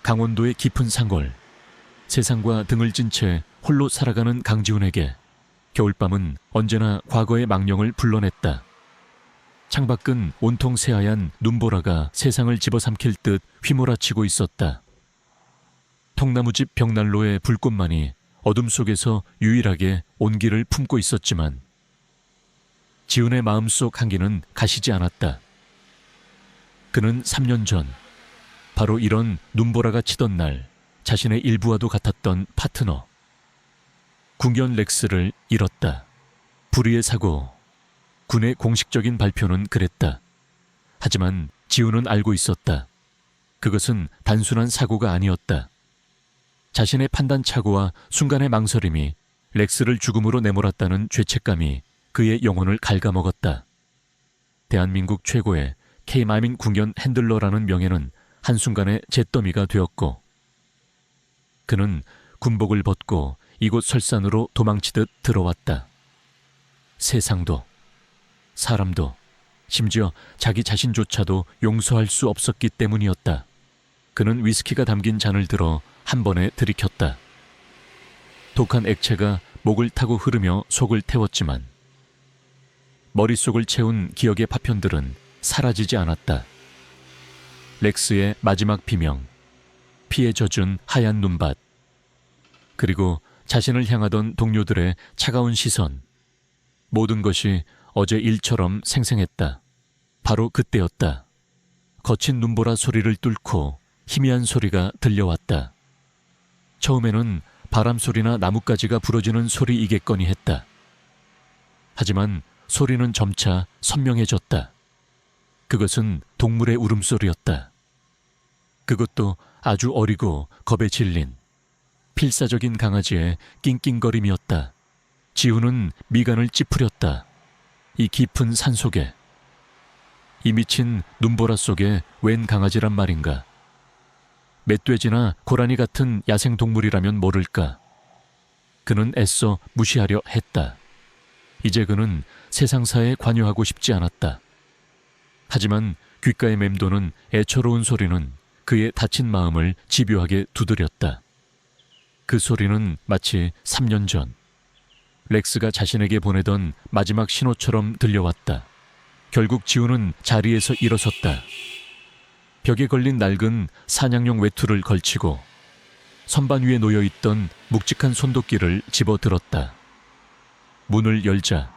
강원도의 깊은 상골, 세상과 등을 진 채 홀로 살아가는 강지훈에게 겨울밤은 언제나 과거의 망령을 불러냈다. 창밖은 온통 새하얀 눈보라가 세상을 집어삼킬 듯 휘몰아치고 있었다. 통나무집 벽난로의 불꽃만이 어둠 속에서 유일하게 온기를 품고 있었지만 지훈의 마음속 한기는 가시지 않았다. 그는 3년 전 바로 이런 눈보라가 치던 날 자신의 일부와도 같았던 파트너 궁견 렉스를 잃었다. 불의의 사고, 군의 공식적인 발표는 그랬다. 하지만 지훈은 알고 있었다. 그것은 단순한 사고가 아니었다. 자신의 판단착오와 순간의 망설임이 렉스를 죽음으로 내몰았다는 죄책감이 그의 영혼을 갉아먹었다. 대한민국 최고의 K마민 궁견 핸들러라는 명예는 한순간에 잿더미가 되었고 그는 군복을 벗고 이곳 설산으로 도망치듯 들어왔다. 세상도 사람도 심지어 자기 자신조차도 용서할 수 없었기 때문이었다. 그는 위스키가 담긴 잔을 들어 한 번에 들이켰다. 독한 액체가 목을 타고 흐르며 속을 태웠지만 머릿속을 채운 기억의 파편들은 사라지지 않았다. 렉스의 마지막 비명, 피에 젖은 하얀 눈밭, 그리고 자신을 향하던 동료들의 차가운 시선, 모든 것이 어제 일처럼 생생했다. 바로 그때였다. 거친 눈보라 소리를 뚫고 희미한 소리가 들려왔다. 처음에는 바람 소리나 나뭇가지가 부러지는 소리이겠거니 했다. 하지만 소리는 점차 선명해졌다. 그것은 동물의 울음소리였다. 그것도 아주 어리고 겁에 질린 필사적인 강아지의 낑낑거림이었다. 지훈은 미간을 찌푸렸다. 이 깊은 산속에, 이 미친 눈보라 속에 웬 강아지란 말인가. 멧돼지나 고라니 같은 야생동물이라면 모를까. 그는 애써 무시하려 했다. 이제 그는 세상사에 관여하고 싶지 않았다. 하지만 귓가에 맴도는 애처로운 소리는 그의 다친 마음을 집요하게 두드렸다. 그 소리는 마치 3년 전 렉스가 자신에게 보내던 마지막 신호처럼 들려왔다. 결국 지훈은 자리에서 일어섰다. 벽에 걸린 낡은 사냥용 외투를 걸치고 선반 위에 놓여있던 묵직한 손도끼를 집어들었다. 문을 열자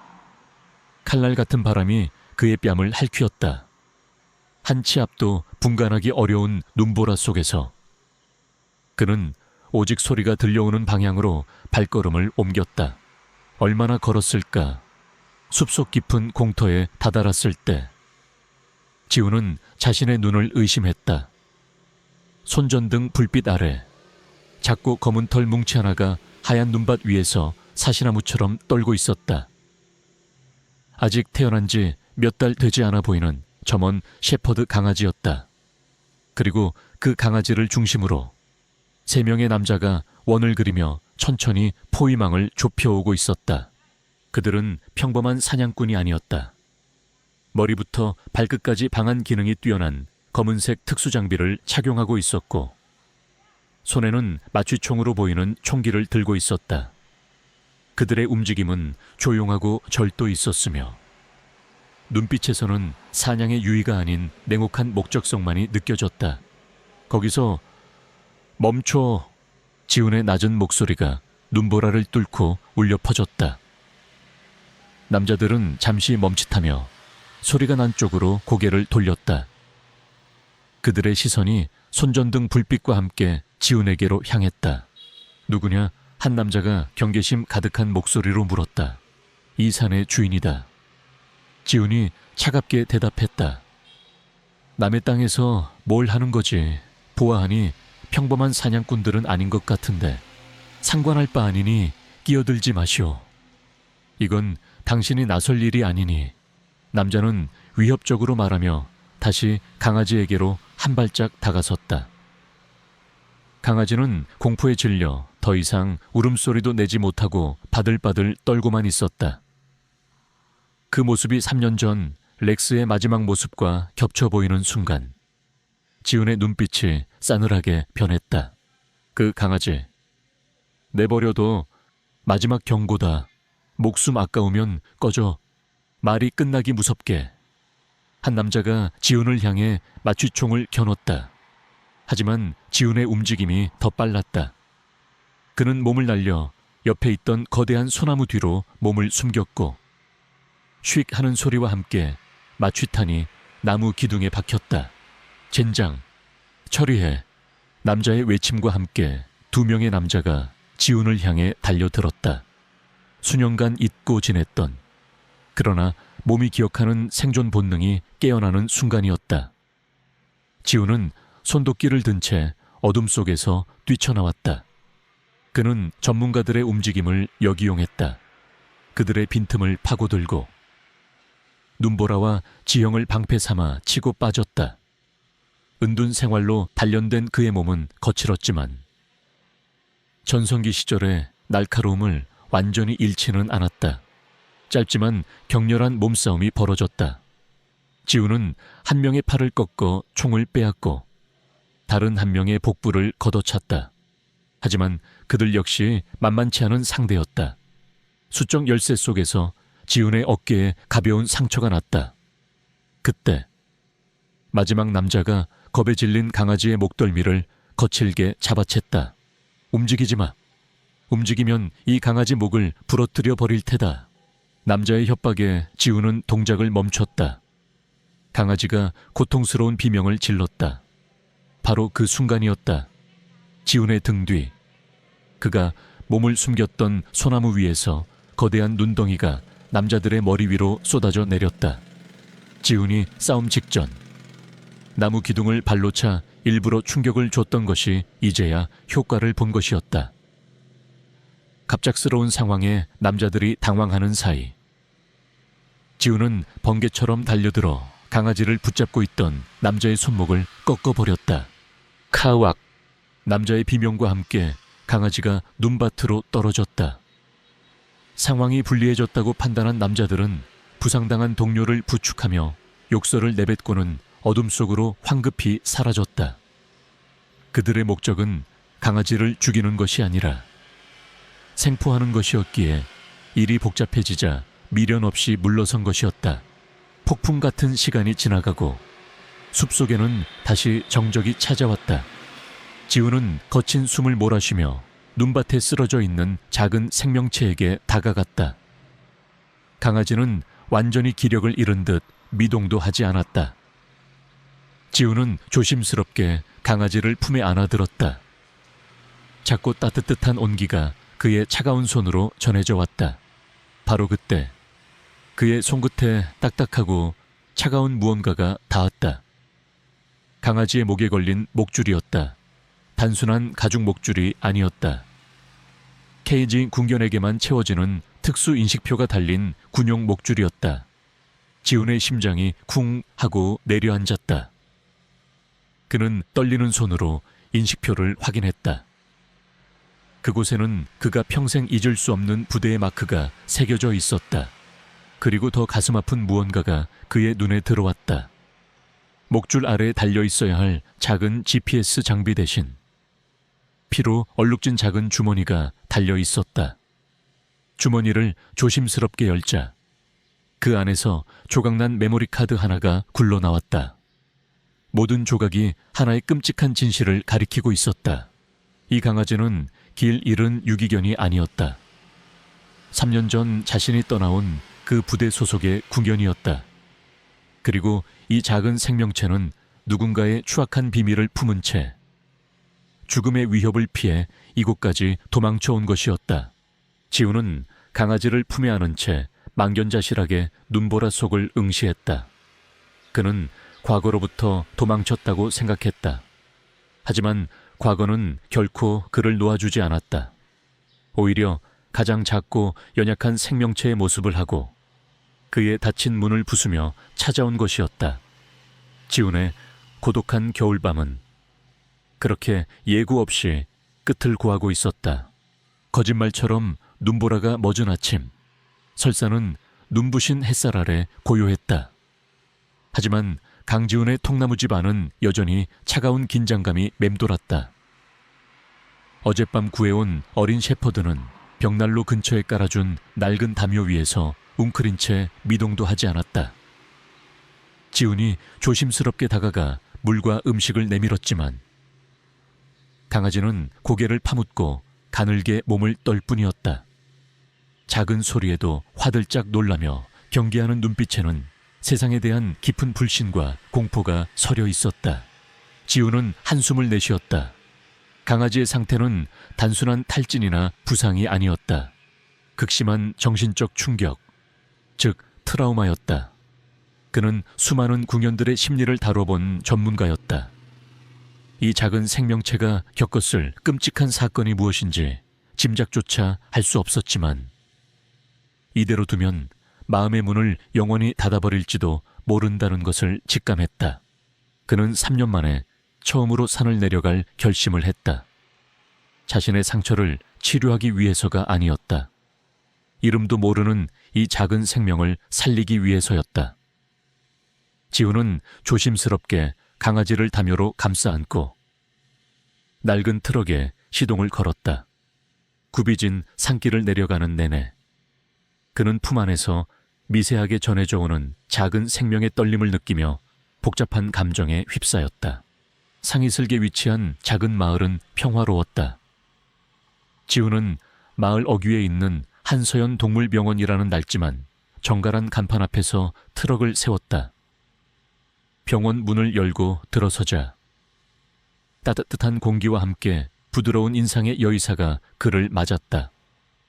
칼날 같은 바람이 그의 뺨을 핥히었다. 한 치 앞도 분간하기 어려운 눈보라 속에서 그는 오직 소리가 들려오는 방향으로 발걸음을 옮겼다. 얼마나 걸었을까? 숲속 깊은 공터에 다다랐을 때 지훈은 자신의 눈을 의심했다. 손전등 불빛 아래 작고 검은 털 뭉치 하나가 하얀 눈밭 위에서 사시나무처럼 떨고 있었다. 아직 태어난 지 몇 달 되지 않아 보이는 점원 셰퍼드 강아지였다. 그리고 그 강아지를 중심으로 3명의 남자가 원을 그리며 천천히 포위망을 좁혀오고 있었다. 그들은 평범한 사냥꾼이 아니었다. 머리부터 발끝까지 방한 기능이 뛰어난 검은색 특수장비를 착용하고 있었고 손에는 마취총으로 보이는 총기를 들고 있었다. 그들의 움직임은 조용하고 절도 있었으며 눈빛에서는 사냥의 유의가 아닌 냉혹한 목적성만이 느껴졌다. 거기서 멈춰! 지훈의 낮은 목소리가 눈보라를 뚫고 울려 퍼졌다. 남자들은 잠시 멈칫하며 소리가 난 쪽으로 고개를 돌렸다. 그들의 시선이 손전등 불빛과 함께 지훈에게로 향했다. 누구냐? 한 남자가 경계심 가득한 목소리로 물었다. 이 산의 주인이다. 지훈이 차갑게 대답했다. 남의 땅에서 뭘 하는 거지. 보아하니 평범한 사냥꾼들은 아닌 것 같은데 상관할 바 아니니 끼어들지 마시오. 이건 당신이 나설 일이 아니니. 남자는 위협적으로 말하며 다시 강아지에게로 한 발짝 다가섰다. 강아지는 공포에 질려 더 이상 울음소리도 내지 못하고 바들바들 떨고만 있었다. 그 모습이 3년 전 렉스의 마지막 모습과 겹쳐 보이는 순간 지훈의 눈빛이 싸늘하게 변했다. 그 강아지. 내버려둬. 마지막 경고다. 목숨 아까우면 꺼져. 말이 끝나기 무섭게. 한 남자가 지훈을 향해 마취총을 겨눴다. 하지만 지훈의 움직임이 더 빨랐다. 그는 몸을 날려 옆에 있던 거대한 소나무 뒤로 몸을 숨겼고 휙 하는 소리와 함께 마취탄이 나무 기둥에 박혔다. 젠장, 처리해. 남자의 외침과 함께 2명의 남자가 지훈을 향해 달려들었다. 수년간 잊고 지냈던, 그러나 몸이 기억하는 생존 본능이 깨어나는 순간이었다. 지훈은 손도끼를 든 채 어둠 속에서 뛰쳐나왔다. 그는 전문가들의 움직임을 역이용했다. 그들의 빈틈을 파고들고 눈보라와 지형을 방패 삼아 치고 빠졌다. 은둔 생활로 단련된 그의 몸은 거칠었지만 전성기 시절의 날카로움을 완전히 잃지는 않았다. 짧지만 격렬한 몸싸움이 벌어졌다. 지훈은 한 명의 팔을 꺾어 총을 빼앗고 다른 한 명의 복부를 걷어찼다. 하지만 그들 역시 만만치 않은 상대였다. 수적 열쇠 속에서 지훈의 어깨에 가벼운 상처가 났다. 그때 마지막 남자가 겁에 질린 강아지의 목덜미를 거칠게 잡아챘다. 움직이지 마. 움직이면 이 강아지 목을 부러뜨려 버릴 테다. 남자의 협박에 지훈은 동작을 멈췄다. 강아지가 고통스러운 비명을 질렀다. 바로 그 순간이었다. 지훈의 등 뒤, 그가 몸을 숨겼던 소나무 위에서 거대한 눈덩이가 남자들의 머리 위로 쏟아져 내렸다. 지훈이 싸움 직전 나무 기둥을 발로 차 일부러 충격을 줬던 것이 이제야 효과를 본 것이었다. 갑작스러운 상황에 남자들이 당황하는 사이 지훈은 번개처럼 달려들어 강아지를 붙잡고 있던 남자의 손목을 꺾어버렸다. 카우악! 남자의 비명과 함께 강아지가 눈밭으로 떨어졌다. 상황이 불리해졌다고 판단한 남자들은 부상당한 동료를 부축하며 욕설을 내뱉고는 어둠 속으로 황급히 사라졌다. 그들의 목적은 강아지를 죽이는 것이 아니라 생포하는 것이었기에 일이 복잡해지자 미련 없이 물러선 것이었다. 폭풍 같은 시간이 지나가고 숲속에는 다시 정적이 찾아왔다. 지훈은 거친 숨을 몰아쉬며 눈밭에 쓰러져 있는 작은 생명체에게 다가갔다. 강아지는 완전히 기력을 잃은 듯 미동도 하지 않았다. 지훈은 조심스럽게 강아지를 품에 안아들었다. 작고 따뜻한 온기가 그의 차가운 손으로 전해져 왔다. 바로 그때 그의 손끝에 딱딱하고 차가운 무언가가 닿았다. 강아지의 목에 걸린 목줄이었다. 단순한 가죽 목줄이 아니었다. 케이지 군견에게만 채워지는 특수 인식표가 달린 군용 목줄이었다. 지훈의 심장이 쿵 하고 내려앉았다. 그는 떨리는 손으로 인식표를 확인했다. 그곳에는 그가 평생 잊을 수 없는 부대의 마크가 새겨져 있었다. 그리고 더 가슴 아픈 무언가가 그의 눈에 들어왔다. 목줄 아래에 달려 있어야 할 작은 GPS 장비 대신 피로 얼룩진 작은 주머니가 달려 있었다. 주머니를 조심스럽게 열자 그 안에서 조각난 메모리 카드 하나가 굴러 나왔다. 모든 조각이 하나의 끔찍한 진실을 가리키고 있었다. 이 강아지는 길 잃은 유기견이 아니었다. 3년 전 자신이 떠나온 그 부대 소속의 군견이었다. 그리고 이 작은 생명체는 누군가의 추악한 비밀을 품은 채 죽음의 위협을 피해 이곳까지 도망쳐 온 것이었다. 지훈은 강아지를 품에 안은 채 망견자실하게 눈보라 속을 응시했다. 그는 과거로부터 도망쳤다고 생각했다. 하지만 과거는 결코 그를 놓아주지 않았다. 오히려 가장 작고 연약한 생명체의 모습을 하고 그의 닫힌 문을 부수며 찾아온 것이었다. 지훈의 고독한 겨울밤은 그렇게 예고 없이 끝을 고하고 있었다. 거짓말처럼 눈보라가 멎은 아침, 설사는 눈부신 햇살 아래 고요했다. 하지만 강지훈의 통나무집 안은 여전히 차가운 긴장감이 맴돌았다. 어젯밤 구해온 어린 셰퍼드는 벽난로 근처에 깔아준 낡은 담요 위에서 웅크린 채 미동도 하지 않았다. 지훈이 조심스럽게 다가가 물과 음식을 내밀었지만 강아지는 고개를 파묻고 가늘게 몸을 떨 뿐이었다. 작은 소리에도 화들짝 놀라며 경계하는 눈빛에는 세상에 대한 깊은 불신과 공포가 서려 있었다. 지훈은 한숨을 내쉬었다. 강아지의 상태는 단순한 탈진이나 부상이 아니었다. 극심한 정신적 충격, 즉 트라우마였다. 그는 수많은 궁연들의 심리를 다뤄본 전문가였다. 이 작은 생명체가 겪었을 끔찍한 사건이 무엇인지 짐작조차 할 수 없었지만 이대로 두면 마음의 문을 영원히 닫아버릴지도 모른다는 것을 직감했다. 그는 3년 만에 처음으로 산을 내려갈 결심을 했다. 자신의 상처를 치료하기 위해서가 아니었다. 이름도 모르는 이 작은 생명을 살리기 위해서였다. 지훈은 조심스럽게 강아지를 담요로 감싸 안고 낡은 트럭에 시동을 걸었다. 굽이진 산길을 내려가는 내내 그는 품 안에서 미세하게 전해져 오는 작은 생명의 떨림을 느끼며 복잡한 감정에 휩싸였다. 상이슬게 위치한 작은 마을은 평화로웠다. 지훈은 마을 어귀에 있는 한서연 동물병원이라는 낡지만 정갈한 간판 앞에서 트럭을 세웠다. 병원 문을 열고 들어서자 따뜻한 공기와 함께 부드러운 인상의 여의사가 그를 맞았다.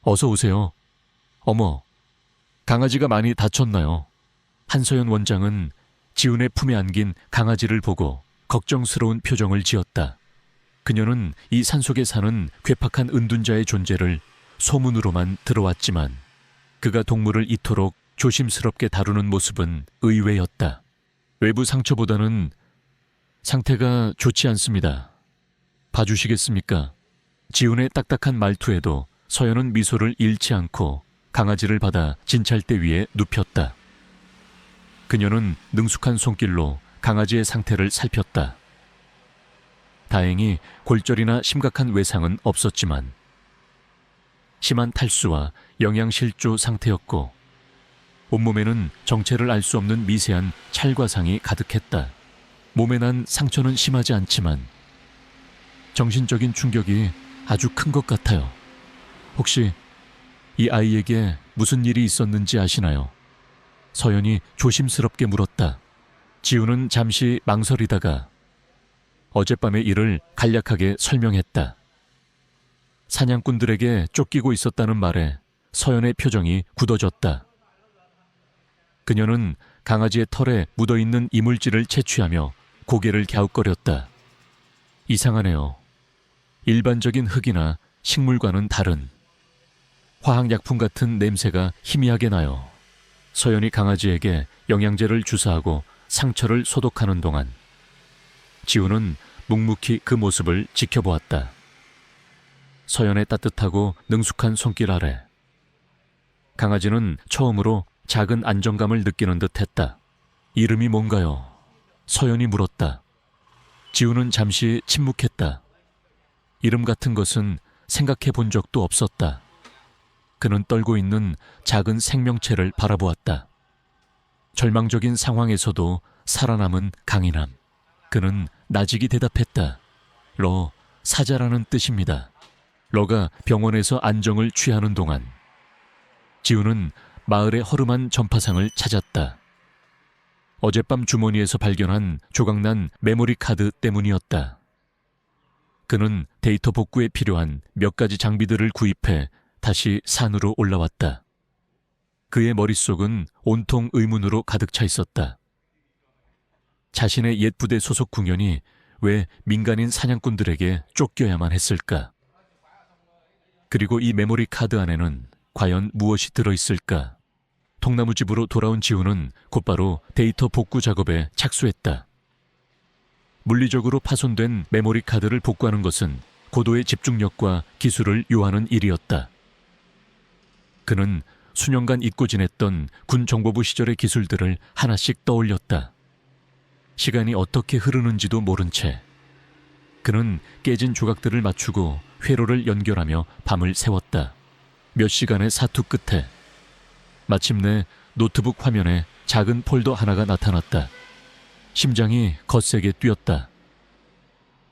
어서 오세요. 어머, 강아지가 많이 다쳤나요? 한서연 원장은 지훈의 품에 안긴 강아지를 보고 걱정스러운 표정을 지었다. 그녀는 이 산속에 사는 괴팍한 은둔자의 존재를 소문으로만 들어왔지만 그가 동물을 이토록 조심스럽게 다루는 모습은 의외였다. 외부 상처보다는 상태가 좋지 않습니다. 봐주시겠습니까? 지훈의 딱딱한 말투에도 서연은 미소를 잃지 않고 강아지를 받아 진찰대 위에 눕혔다. 그녀는 능숙한 손길로 강아지의 상태를 살폈다. 다행히 골절이나 심각한 외상은 없었지만 심한 탈수와 영양실조 상태였고 온몸에는 정체를 알 수 없는 미세한 찰과상이 가득했다. 몸에 난 상처는 심하지 않지만 정신적인 충격이 아주 큰 것 같아요. 혹시 이 아이에게 무슨 일이 있었는지 아시나요? 서연이 조심스럽게 물었다. 지훈은 잠시 망설이다가 어젯밤의 일을 간략하게 설명했다. 사냥꾼들에게 쫓기고 있었다는 말에 서연의 표정이 굳어졌다. 그녀는 강아지의 털에 묻어있는 이물질을 채취하며 고개를 갸웃거렸다. 이상하네요. 일반적인 흙이나 식물과는 다른 화학약품 같은 냄새가 희미하게 나요. 서연이 강아지에게 영양제를 주사하고 상처를 소독하는 동안 지훈은 묵묵히 그 모습을 지켜보았다. 서연의 따뜻하고 능숙한 손길 아래 강아지는 처음으로 작은 안정감을 느끼는 듯했다. 이름이 뭔가요? 서연이 물었다. 지훈은 잠시 침묵했다. 이름 같은 것은 생각해 본 적도 없었다. 그는 떨고 있는 작은 생명체를 바라보았다. 절망적인 상황에서도 살아남은 강인함. 그는 나직이 대답했다. 러, 사자라는 뜻입니다. 러가 병원에서 안정을 취하는 동안 지훈은 마을의 허름한 전파상을 찾았다. 어젯밤 주머니에서 발견한 조각난 메모리 카드 때문이었다. 그는 데이터 복구에 필요한 몇 가지 장비들을 구입해 다시 산으로 올라왔다. 그의 머릿속은 온통 의문으로 가득 차 있었다. 자신의 옛 부대 소속 궁연이 왜 민간인 사냥꾼들에게 쫓겨야만 했을까? 그리고 이 메모리 카드 안에는 과연 무엇이 들어있을까? 통나무집으로 돌아온 지훈은 곧바로 데이터 복구 작업에 착수했다. 물리적으로 파손된 메모리 카드를 복구하는 것은 고도의 집중력과 기술을 요하는 일이었다. 그는 수년간 잊고 지냈던 군 정보부 시절의 기술들을 하나씩 떠올렸다. 시간이 어떻게 흐르는지도 모른 채 그는 깨진 조각들을 맞추고 회로를 연결하며 밤을 새웠다. 몇 시간의 사투 끝에 마침내 노트북 화면에 작은 폴더 하나가 나타났다. 심장이 거세게 뛰었다.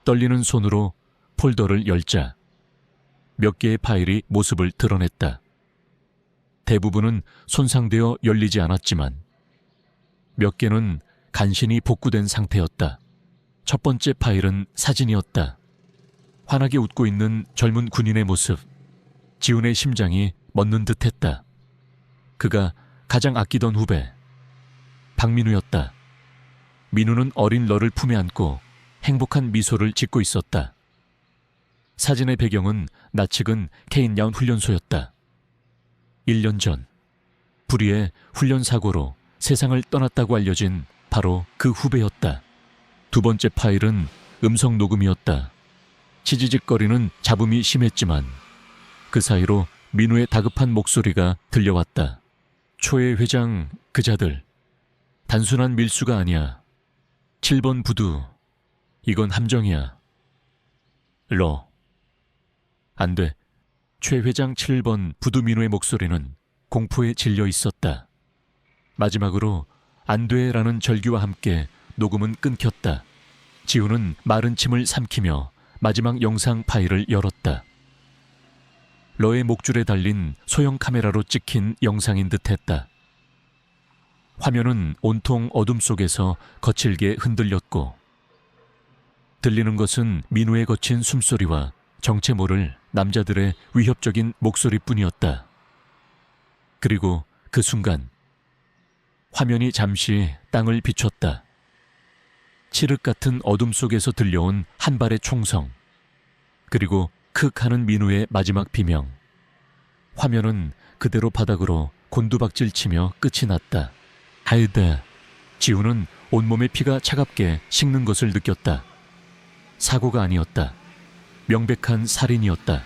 떨리는 손으로 폴더를 열자 몇 개의 파일이 모습을 드러냈다. 대부분은 손상되어 열리지 않았지만 몇 개는 간신히 복구된 상태였다. 첫 번째 파일은 사진이었다. 환하게 웃고 있는 젊은 군인의 모습. 지훈의 심장이 멎는 듯했다. 그가 가장 아끼던 후배 박민우였다. 민우는 어린 너를 품에 안고 행복한 미소를 짓고 있었다. 사진의 배경은 낯익은 K9 훈련소였다. 1년 전 불의의 훈련 사고로 세상을 떠났다고 알려진 바로 그 후배였다. 두 번째 파일은 음성 녹음이었다. 치지직거리는 잡음이 심했지만 그 사이로 민우의 다급한 목소리가 들려왔다. 초회 회장 그자들, 단순한 밀수가 아니야. 7번 부두, 이건 함정이야. 안 돼. 최 회장 7번 부두 민우의 목소리는 공포에 질려 있었다. 마지막으로 안 돼라는 절규와 함께 녹음은 끊겼다. 지훈은 마른 침을 삼키며 마지막 영상 파일을 열었다. 러의 목줄에 달린 소형 카메라로 찍힌 영상인 듯했다. 화면은 온통 어둠 속에서 거칠게 흔들렸고 들리는 것은 민우의 거친 숨소리와 정체 모를 남자들의 위협적인 목소리뿐이었다. 그리고 그 순간 화면이 잠시 땅을 비췄다. 칠흑 같은 어둠 속에서 들려온 한 발의 총성, 그리고 크 하는 민우의 마지막 비명. 화면은 그대로 바닥으로 곤두박질 치며 끝이 났다. 하이드. 지훈은 온몸의 피가 차갑게 식는 것을 느꼈다. 사고가 아니었다. 명백한 살인이었다.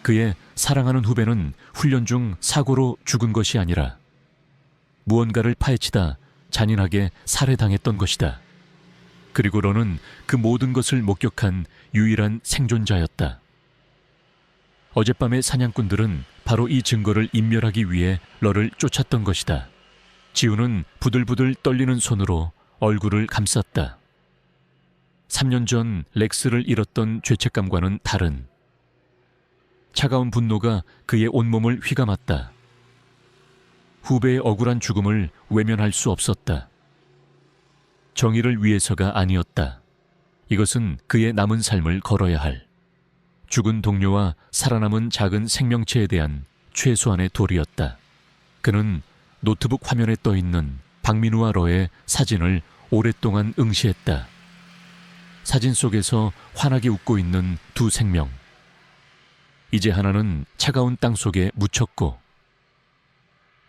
그의 사랑하는 후배는 훈련 중 사고로 죽은 것이 아니라 무언가를 파헤치다 잔인하게 살해당했던 것이다. 그리고 러는 그 모든 것을 목격한 유일한 생존자였다. 어젯밤의 사냥꾼들은 바로 이 증거를 인멸하기 위해 러를 쫓았던 것이다. 지훈은 부들부들 떨리는 손으로 얼굴을 감쌌다. 3년 전 렉스를 잃었던 죄책감과는 다른 차가운 분노가 그의 온몸을 휘감았다. 후배의 억울한 죽음을 외면할 수 없었다. 정의를 위해서가 아니었다. 이것은 그의 남은 삶을 걸어야 할 죽은 동료와 살아남은 작은 생명체에 대한 최소한의 도리였다. 그는 노트북 화면에 떠있는 박민우와 러의 사진을 오랫동안 응시했다. 사진 속에서 환하게 웃고 있는 두 생명. 이제 하나는 차가운 땅 속에 묻혔고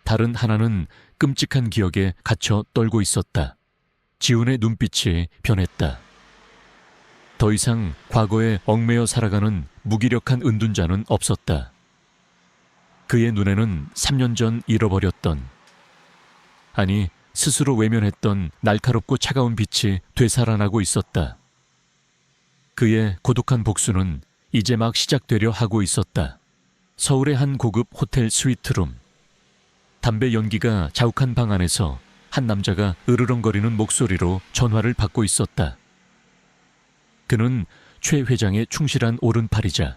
다른 하나는 끔찍한 기억에 갇혀 떨고 있었다. 지훈의 눈빛이 변했다. 더 이상 과거에 얽매여 살아가는 무기력한 은둔자는 없었다. 그의 눈에는 3년 전 잃어버렸던, 아니 스스로 외면했던 날카롭고 차가운 빛이 되살아나고 있었다. 그의 고독한 복수는 이제 막 시작되려 하고 있었다. 서울의 한 고급 호텔 스위트룸. 담배 연기가 자욱한 방 안에서 한 남자가 으르렁거리는 목소리로 전화를 받고 있었다. 그는 최 회장의 충실한 오른팔이자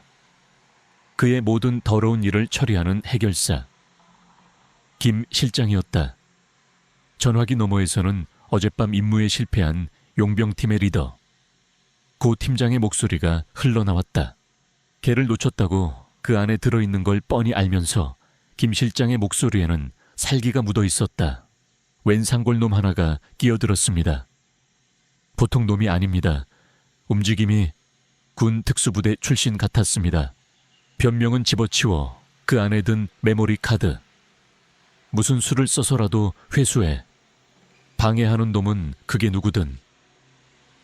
그의 모든 더러운 일을 처리하는 해결사 김 실장이었다. 전화기 너머에서는 어젯밤 임무에 실패한 용병팀의 리더 고 팀장의 목소리가 흘러나왔다. 걔를 놓쳤다고 그 안에 들어있는 걸 뻔히 알면서 김 실장의 목소리에는 살기가 묻어 있었다. 웬 상골놈 하나가 끼어들었습니다. 보통 놈이 아닙니다. 움직임이 군 특수부대 출신 같았습니다. 변명은 집어치워 그 안에 든 메모리 카드. 무슨 수를 써서라도 회수해. 방해하는 놈은 그게 누구든.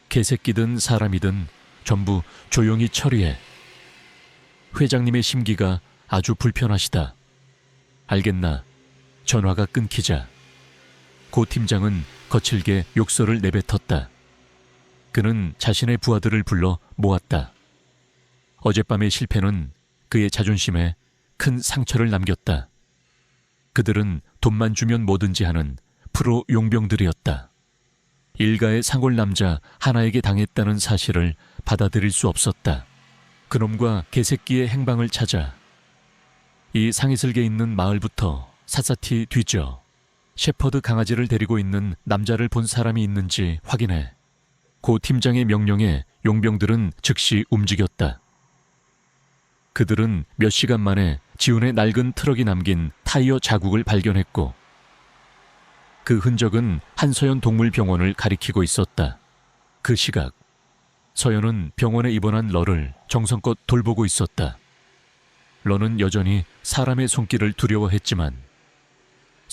개새끼든 사람이든 전부 조용히 처리해. 회장님의 심기가 아주 불편하시다. 알겠나? 전화가 끊기자 고 팀장은 거칠게 욕설을 내뱉었다. 그는 자신의 부하들을 불러 모았다. 어젯밤의 실패는 그의 자존심에 큰 상처를 남겼다. 그들은 돈만 주면 뭐든지 하는 프로 용병들이었다. 일가의 상골 남자 하나에게 당했다는 사실을 받아들일 수 없었다. 그놈과 개새끼의 행방을 찾아 이 상이슬게 있는 마을부터 샅샅이 뒤져 셰퍼드 강아지를 데리고 있는 남자를 본 사람이 있는지 확인해. 고 팀장의 명령에 용병들은 즉시 움직였다. 그들은 몇 시간 만에 지훈의 낡은 트럭이 남긴 타이어 자국을 발견했고 그 흔적은 한서연 동물병원을 가리키고 있었다. 그 시각 서연은 병원에 입원한 러를 정성껏 돌보고 있었다. 러는 여전히 사람의 손길을 두려워했지만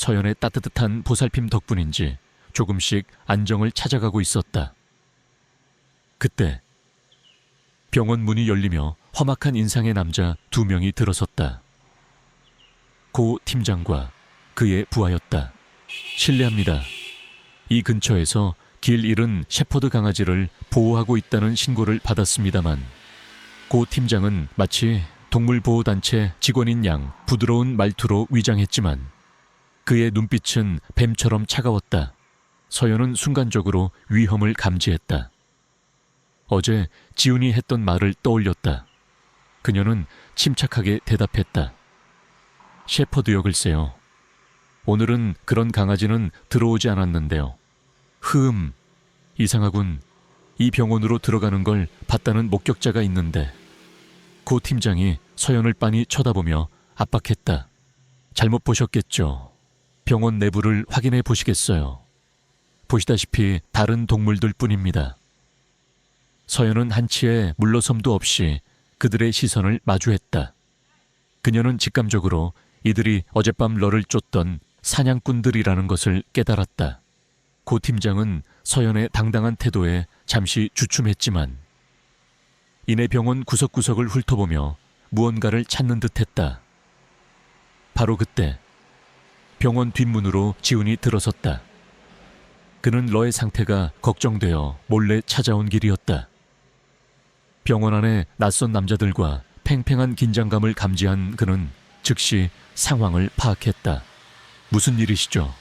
서연의 따뜻한 보살핌 덕분인지 조금씩 안정을 찾아가고 있었다. 그때 병원 문이 열리며 험악한 인상의 남자 2명이 들어섰다. 고 팀장과 그의 부하였다. 실례합니다. 이 근처에서 길 잃은 셰퍼드 강아지를 보호하고 있다는 신고를 받았습니다만 고 팀장은 마치 동물보호단체 직원인 양 부드러운 말투로 위장했지만 그의 눈빛은 뱀처럼 차가웠다. 서연은 순간적으로 위험을 감지했다. 어제 지훈이 했던 말을 떠올렸다. 그녀는 침착하게 대답했다. 셰퍼드요 글쎄요. 오늘은 그런 강아지는 들어오지 않았는데요. 이상하군. 이 병원으로 들어가는 걸 봤다는 목격자가 있는데. 고 팀장이 서연을 빤히 쳐다보며 압박했다. 잘못 보셨겠죠. 병원 내부를 확인해 보시겠어요. 보시다시피 다른 동물들 뿐입니다. 서연은 한치의 물러섬도 없이 그들의 시선을 마주했다. 그녀는 직감적으로 이들이 어젯밤 러를 쫓던 사냥꾼들이라는 것을 깨달았다. 고 팀장은 서연의 당당한 태도에 잠시 주춤했지만 이내 병원 구석구석을 훑어보며 무언가를 찾는 듯했다. 바로 그때 병원 뒷문으로 지훈이 들어섰다. 그는 러의 상태가 걱정되어 몰래 찾아온 길이었다. 병원 안에 낯선 남자들과 팽팽한 긴장감을 감지한 그는 즉시 상황을 파악했다. 무슨 일이시죠?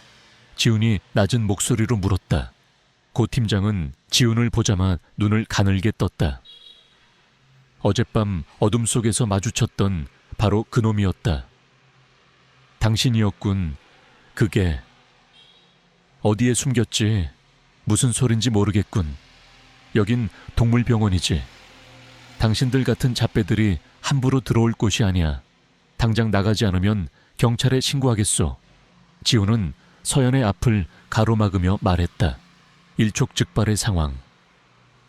지훈이 낮은 목소리로 물었다. 고 팀장은 지훈을 보자마 눈을 가늘게 떴다. 어젯밤 어둠 속에서 마주쳤던 바로 그놈이었다. 당신이었군. 그게 어디에 숨겼지? 무슨 소린지 모르겠군. 여긴 동물병원이지. 당신들 같은 잡배들이 함부로 들어올 곳이 아니야. 당장 나가지 않으면 경찰에 신고하겠소. 지훈은 서연의 앞을 가로막으며 말했다. 일촉즉발의 상황.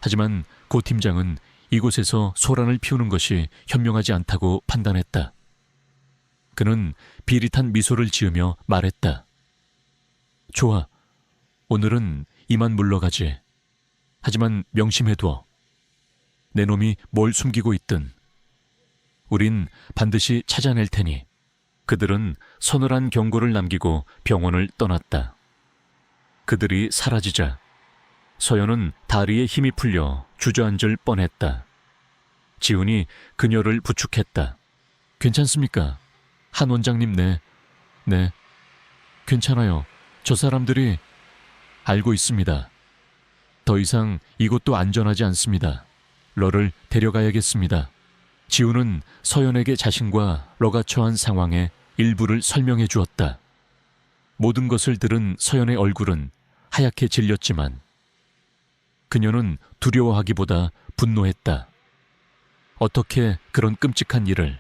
하지만 고 팀장은 이곳에서 소란을 피우는 것이 현명하지 않다고 판단했다. 그는 비릿한 미소를 지으며 말했다. 좋아. 오늘은 이만 물러가지. 하지만 명심해둬. 내 놈이 뭘 숨기고 있든 우린 반드시 찾아낼 테니. 그들은 서늘한 경고를 남기고 병원을 떠났다. 그들이 사라지자 서연은 다리에 힘이 풀려 주저앉을 뻔했다. 지훈이 그녀를 부축했다. 괜찮습니까? 한 원장님, 네. 괜찮아요. 저 사람들이 알고 있습니다. 더 이상 이곳도 안전하지 않습니다. 러를 데려가야겠습니다. 지훈은 서연에게 자신과 러가 처한 상황의 일부를 설명해 주었다. 모든 것을 들은 서연의 얼굴은 하얗게 질렸지만 그녀는 두려워하기보다 분노했다. 어떻게 그런 끔찍한 일을?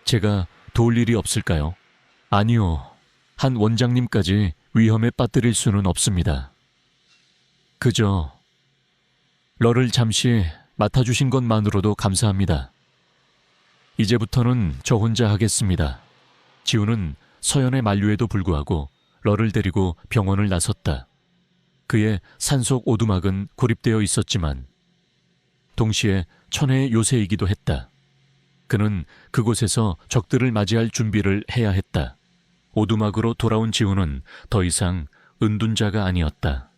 제가 도울 일이 없을까요? 아니요. 한 원장님까지 위험에 빠뜨릴 수는 없습니다. 그저 러를 잠시 맡아주신 것만으로도 감사합니다. 이제부터는 저 혼자 하겠습니다. 지훈은 서연의 만류에도 불구하고 러를 데리고 병원을 나섰다. 그의 산속 오두막은 고립되어 있었지만 동시에 천혜의 요새이기도 했다. 그는 그곳에서 적들을 맞이할 준비를 해야 했다. 오두막으로 돌아온 지훈은 더 이상 은둔자가 아니었다.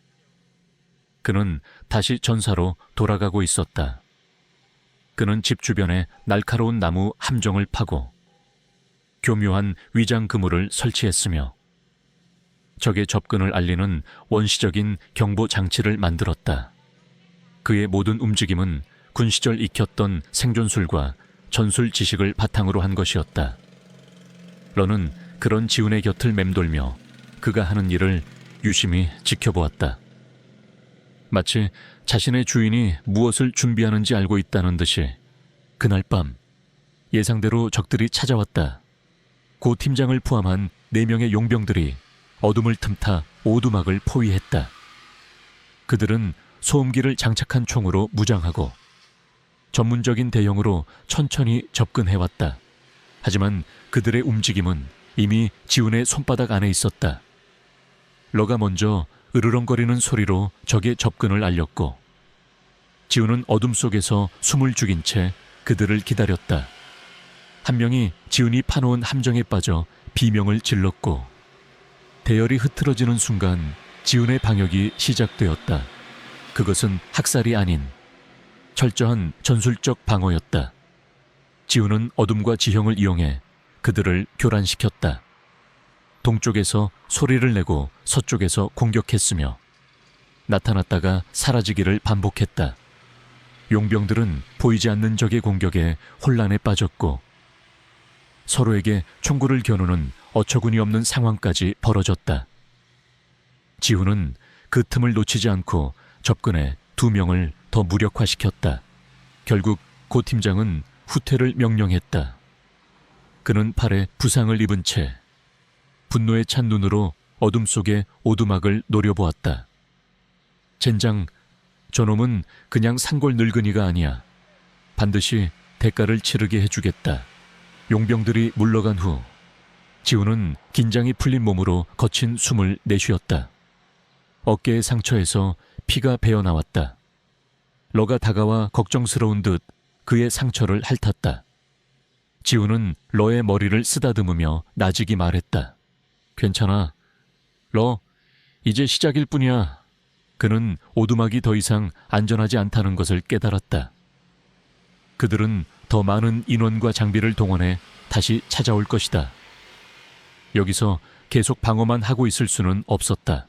그는 다시 전사로 돌아가고 있었다. 그는 집 주변에 날카로운 나무 함정을 파고 교묘한 위장 그물을 설치했으며 적의 접근을 알리는 원시적인 경보 장치를 만들었다. 그의 모든 움직임은 군시절 익혔던 생존술과 전술 지식을 바탕으로 한 것이었다. 러는 그런 지훈의 곁을 맴돌며 그가 하는 일을 유심히 지켜보았다. 마치 자신의 주인이 무엇을 준비하는지 알고 있다는 듯이 그날 밤 예상대로 적들이 찾아왔다. 고 팀장을 포함한 4명의 용병들이 어둠을 틈타 오두막을 포위했다. 그들은 소음기를 장착한 총으로 무장하고 전문적인 대형으로 천천히 접근해왔다. 하지만 그들의 움직임은 이미 지훈의 손바닥 안에 있었다. 러가 먼저 으르렁거리는 소리로 적의 접근을 알렸고 지훈은 어둠 속에서 숨을 죽인 채 그들을 기다렸다. 한 명이 지훈이 파놓은 함정에 빠져 비명을 질렀고 대열이 흐트러지는 순간 지훈의 방역이 시작되었다. 그것은 학살이 아닌 철저한 전술적 방어였다. 지훈은 어둠과 지형을 이용해 그들을 교란시켰다. 동쪽에서 소리를 내고 서쪽에서 공격했으며 나타났다가 사라지기를 반복했다. 용병들은 보이지 않는 적의 공격에 혼란에 빠졌고 서로에게 총구를 겨누는 어처구니 없는 상황까지 벌어졌다. 지훈은 그 틈을 놓치지 않고 접근해 2명을 더 무력화시켰다. 결국 고 팀장은 후퇴를 명령했다. 그는 팔에 부상을 입은 채 분노에 찬 눈으로 어둠 속의 오두막을 노려보았다. 젠장, 저놈은 그냥 산골 늙은이가 아니야. 반드시 대가를 치르게 해주겠다. 용병들이 물러간 후 지훈은 긴장이 풀린 몸으로 거친 숨을 내쉬었다. 어깨의 상처에서 피가 배어나왔다. 러가 다가와 걱정스러운 듯 그의 상처를 핥았다. 지훈은 러의 머리를 쓰다듬으며 나직이 말했다. 괜찮아. 러, 이제 시작일 뿐이야. 그는 오두막이 더 이상 안전하지 않다는 것을 깨달았다. 그들은 더 많은 인원과 장비를 동원해 다시 찾아올 것이다. 여기서 계속 방어만 하고 있을 수는 없었다.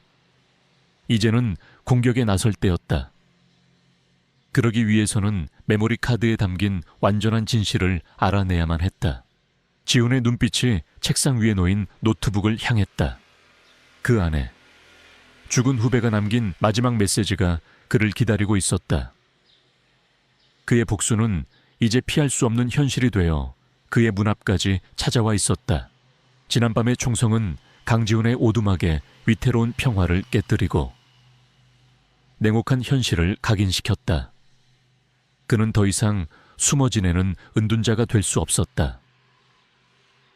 이제는 공격에 나설 때였다. 그러기 위해서는 메모리 카드에 담긴 완전한 진실을 알아내야만 했다. 지훈의 눈빛이 책상 위에 놓인 노트북을 향했다. 그 안에 죽은 후배가 남긴 마지막 메시지가 그를 기다리고 있었다. 그의 복수는 이제 피할 수 없는 현실이 되어 그의 문 앞까지 찾아와 있었다. 지난밤의 총성은 강지훈의 오두막에 위태로운 평화를 깨뜨리고 냉혹한 현실을 각인시켰다. 그는 더 이상 숨어 지내는 은둔자가 될 수 없었다.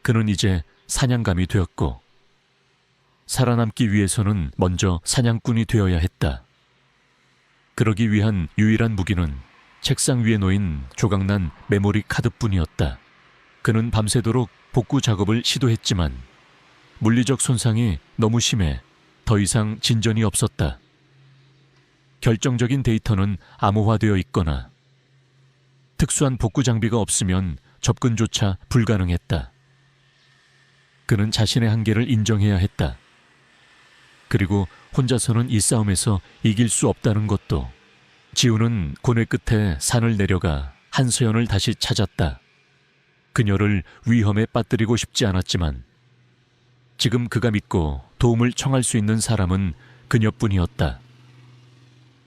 그는 이제 사냥감이 되었고 살아남기 위해서는 먼저 사냥꾼이 되어야 했다. 그러기 위한 유일한 무기는 책상 위에 놓인 조각난 메모리 카드뿐이었다. 그는 밤새도록 복구 작업을 시도했지만 물리적 손상이 너무 심해 더 이상 진전이 없었다. 결정적인 데이터는 암호화되어 있거나 특수한 복구 장비가 없으면 접근조차 불가능했다. 그는 자신의 한계를 인정해야 했다. 그리고 혼자서는 이 싸움에서 이길 수 없다는 것도. 지훈은 고뇌 끝에 산을 내려가 한서연을 다시 찾았다. 그녀를 위험에 빠뜨리고 싶지 않았지만 지금 그가 믿고 도움을 청할 수 있는 사람은 그녀뿐이었다.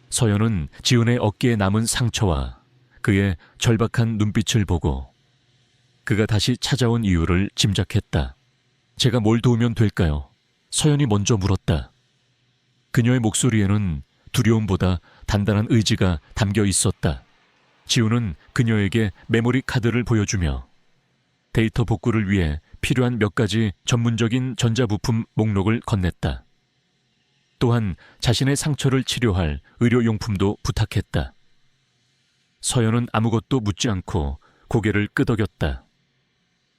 서연은 지훈의 어깨에 남은 상처와 그의 절박한 눈빛을 보고 그가 다시 찾아온 이유를 짐작했다. 제가 뭘 도우면 될까요? 서연이 먼저 물었다. 그녀의 목소리에는 두려움보다 단단한 의지가 담겨 있었다. 지훈은 그녀에게 메모리 카드를 보여주며 데이터 복구를 위해 필요한 몇 가지 전문적인 전자부품 목록을 건넸다. 또한 자신의 상처를 치료할 의료용품도 부탁했다. 서연은 아무것도 묻지 않고 고개를 끄덕였다.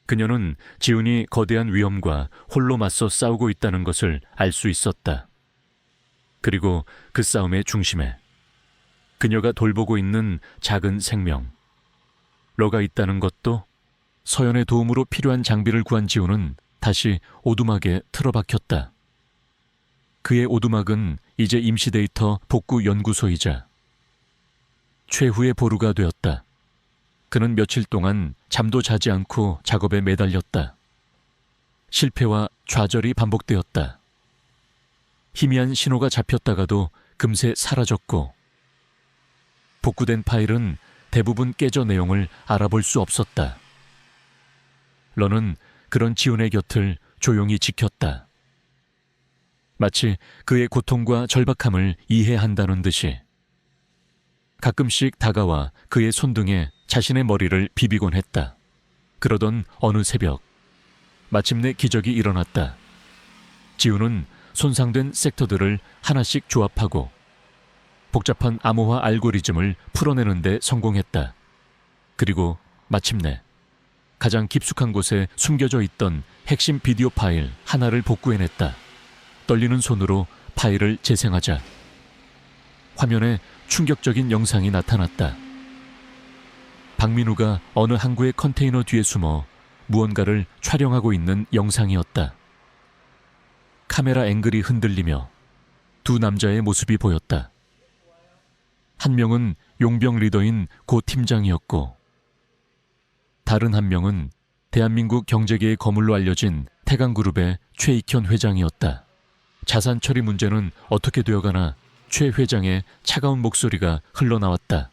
그녀는 지훈이 거대한 위험과 홀로 맞서 싸우고 있다는 것을 알 수 있었다. 그리고 그 싸움의 중심에 그녀가 돌보고 있는 작은 생명, 러가 있다는 것도. 서연의 도움으로 필요한 장비를 구한 지우는 다시 오두막에 틀어박혔다. 그의 오두막은 이제 임시데이터 복구 연구소이자 최후의 보루가 되었다. 그는 며칠 동안 잠도 자지 않고 작업에 매달렸다. 실패와 좌절이 반복되었다. 희미한 신호가 잡혔다가도 금세 사라졌고, 복구된 파일은 대부분 깨져 내용을 알아볼 수 없었다. 러는 그런 지훈의 곁을 조용히 지켰다. 마치 그의 고통과 절박함을 이해한다는 듯이. 가끔씩 다가와 그의 손등에 자신의 머리를 비비곤 했다. 그러던 어느 새벽, 마침내 기적이 일어났다. 지훈은 손상된 섹터들을 하나씩 조합하고 복잡한 암호화 알고리즘을 풀어내는 데 성공했다. 그리고 마침내 가장 깊숙한 곳에 숨겨져 있던 핵심 비디오 파일 하나를 복구해냈다. 떨리는 손으로 파일을 재생하자 화면에 충격적인 영상이 나타났다. 박민우가 어느 항구의 컨테이너 뒤에 숨어 무언가를 촬영하고 있는 영상이었다. 카메라 앵글이 흔들리며 두 남자의 모습이 보였다. 한 명은 용병 리더인 고 팀장이었고, 다른 한 명은 대한민국 경제계의 거물로 알려진 태강그룹의 최익현 회장이었다. 자산 처리 문제는 어떻게 되어가나 최 회장의 차가운 목소리가 흘러나왔다.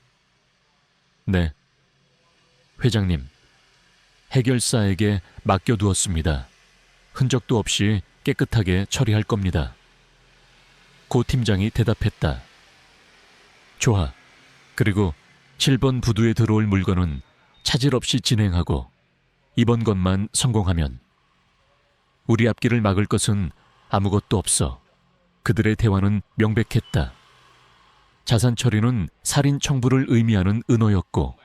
네, 회장님, 해결사에게 맡겨두었습니다. 흔적도 없이 깨끗하게 처리할 겁니다. 고 팀장이 대답했다. 좋아. 그리고 7번 부두에 들어올 물건은 차질 없이 진행하고 이번 것만 성공하면 우리 앞길을 막을 것은 아무것도 없어. 그들의 대화는 명백했다. 자산 처리는 살인 청부를 의미하는 은어였고,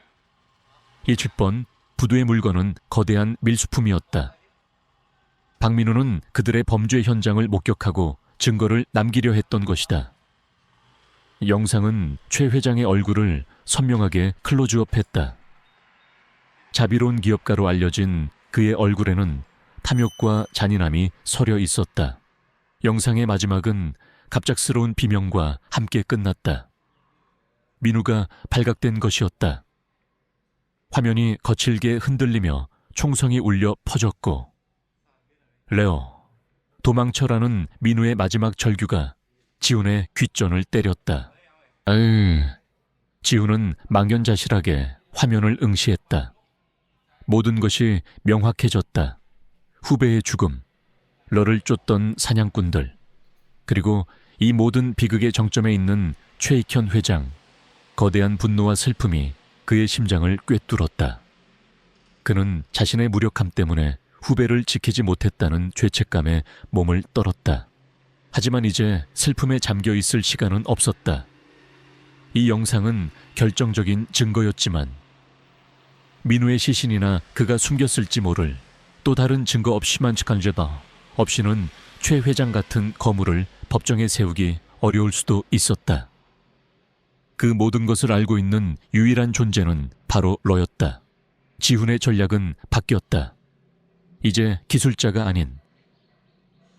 17번 부두의 물건은 거대한 밀수품이었다. 박민우는 그들의 범죄 현장을 목격하고 증거를 남기려 했던 것이다. 영상은 최 회장의 얼굴을 선명하게 클로즈업했다. 자비로운 기업가로 알려진 그의 얼굴에는 탐욕과 잔인함이 서려 있었다. 영상의 마지막은 갑작스러운 비명과 함께 끝났다. 민우가 발각된 것이었다. 화면이 거칠게 흔들리며 총성이 울려 퍼졌고, 레오, 도망쳐라는 민우의 마지막 절규가 지훈의 귓전을 때렸다. 지훈은 망연자실하게 화면을 응시했다. 모든 것이 명확해졌다. 후배의 죽음, 러를 쫓던 사냥꾼들, 그리고 이 모든 비극의 정점에 있는 최익현 회장. 거대한 분노와 슬픔이 그의 심장을 꿰뚫었다. 그는 자신의 무력함 때문에 후배를 지키지 못했다는 죄책감에 몸을 떨었다. 하지만 이제 슬픔에 잠겨 있을 시간은 없었다. 이 영상은 결정적인 증거였지만 민우의 시신이나 그가 숨겼을지 모를 또 다른 증거 없이만 간죄다. 없이는 최 회장 같은 거물을 법정에 세우기 어려울 수도 있었다. 그 모든 것을 알고 있는 유일한 존재는 바로 러였다. 지훈의 전략은 바뀌었다. 이제 기술자가 아닌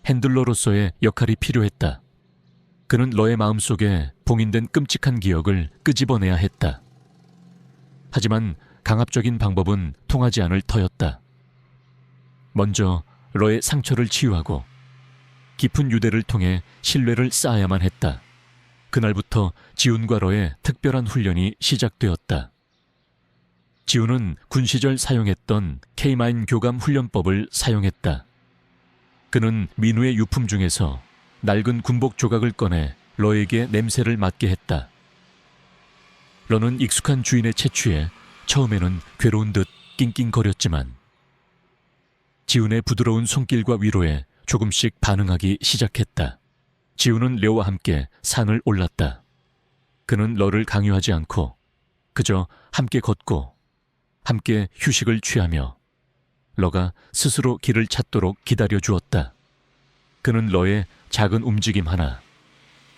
핸들러로서의 역할이 필요했다. 그는 러의 마음속에 봉인된 끔찍한 기억을 끄집어내야 했다. 하지만 강압적인 방법은 통하지 않을 터였다. 먼저 러의 상처를 치유하고 깊은 유대를 통해 신뢰를 쌓아야만 했다. 그날부터 지훈과 러의 특별한 훈련이 시작되었다. 지훈은 군 시절 사용했던 K9 교감 훈련법을 사용했다. 그는 민우의 유품 중에서 낡은 군복 조각을 꺼내 러에게 냄새를 맡게 했다. 러는 익숙한 주인의 채취에 처음에는 괴로운 듯 낑낑거렸지만 지훈의 부드러운 손길과 위로에 조금씩 반응하기 시작했다. 지훈은 레오와 함께 산을 올랐다. 그는 러를 강요하지 않고 그저 함께 걷고 함께 휴식을 취하며 러가 스스로 길을 찾도록 기다려 주었다. 그는 러의 작은 움직임 하나,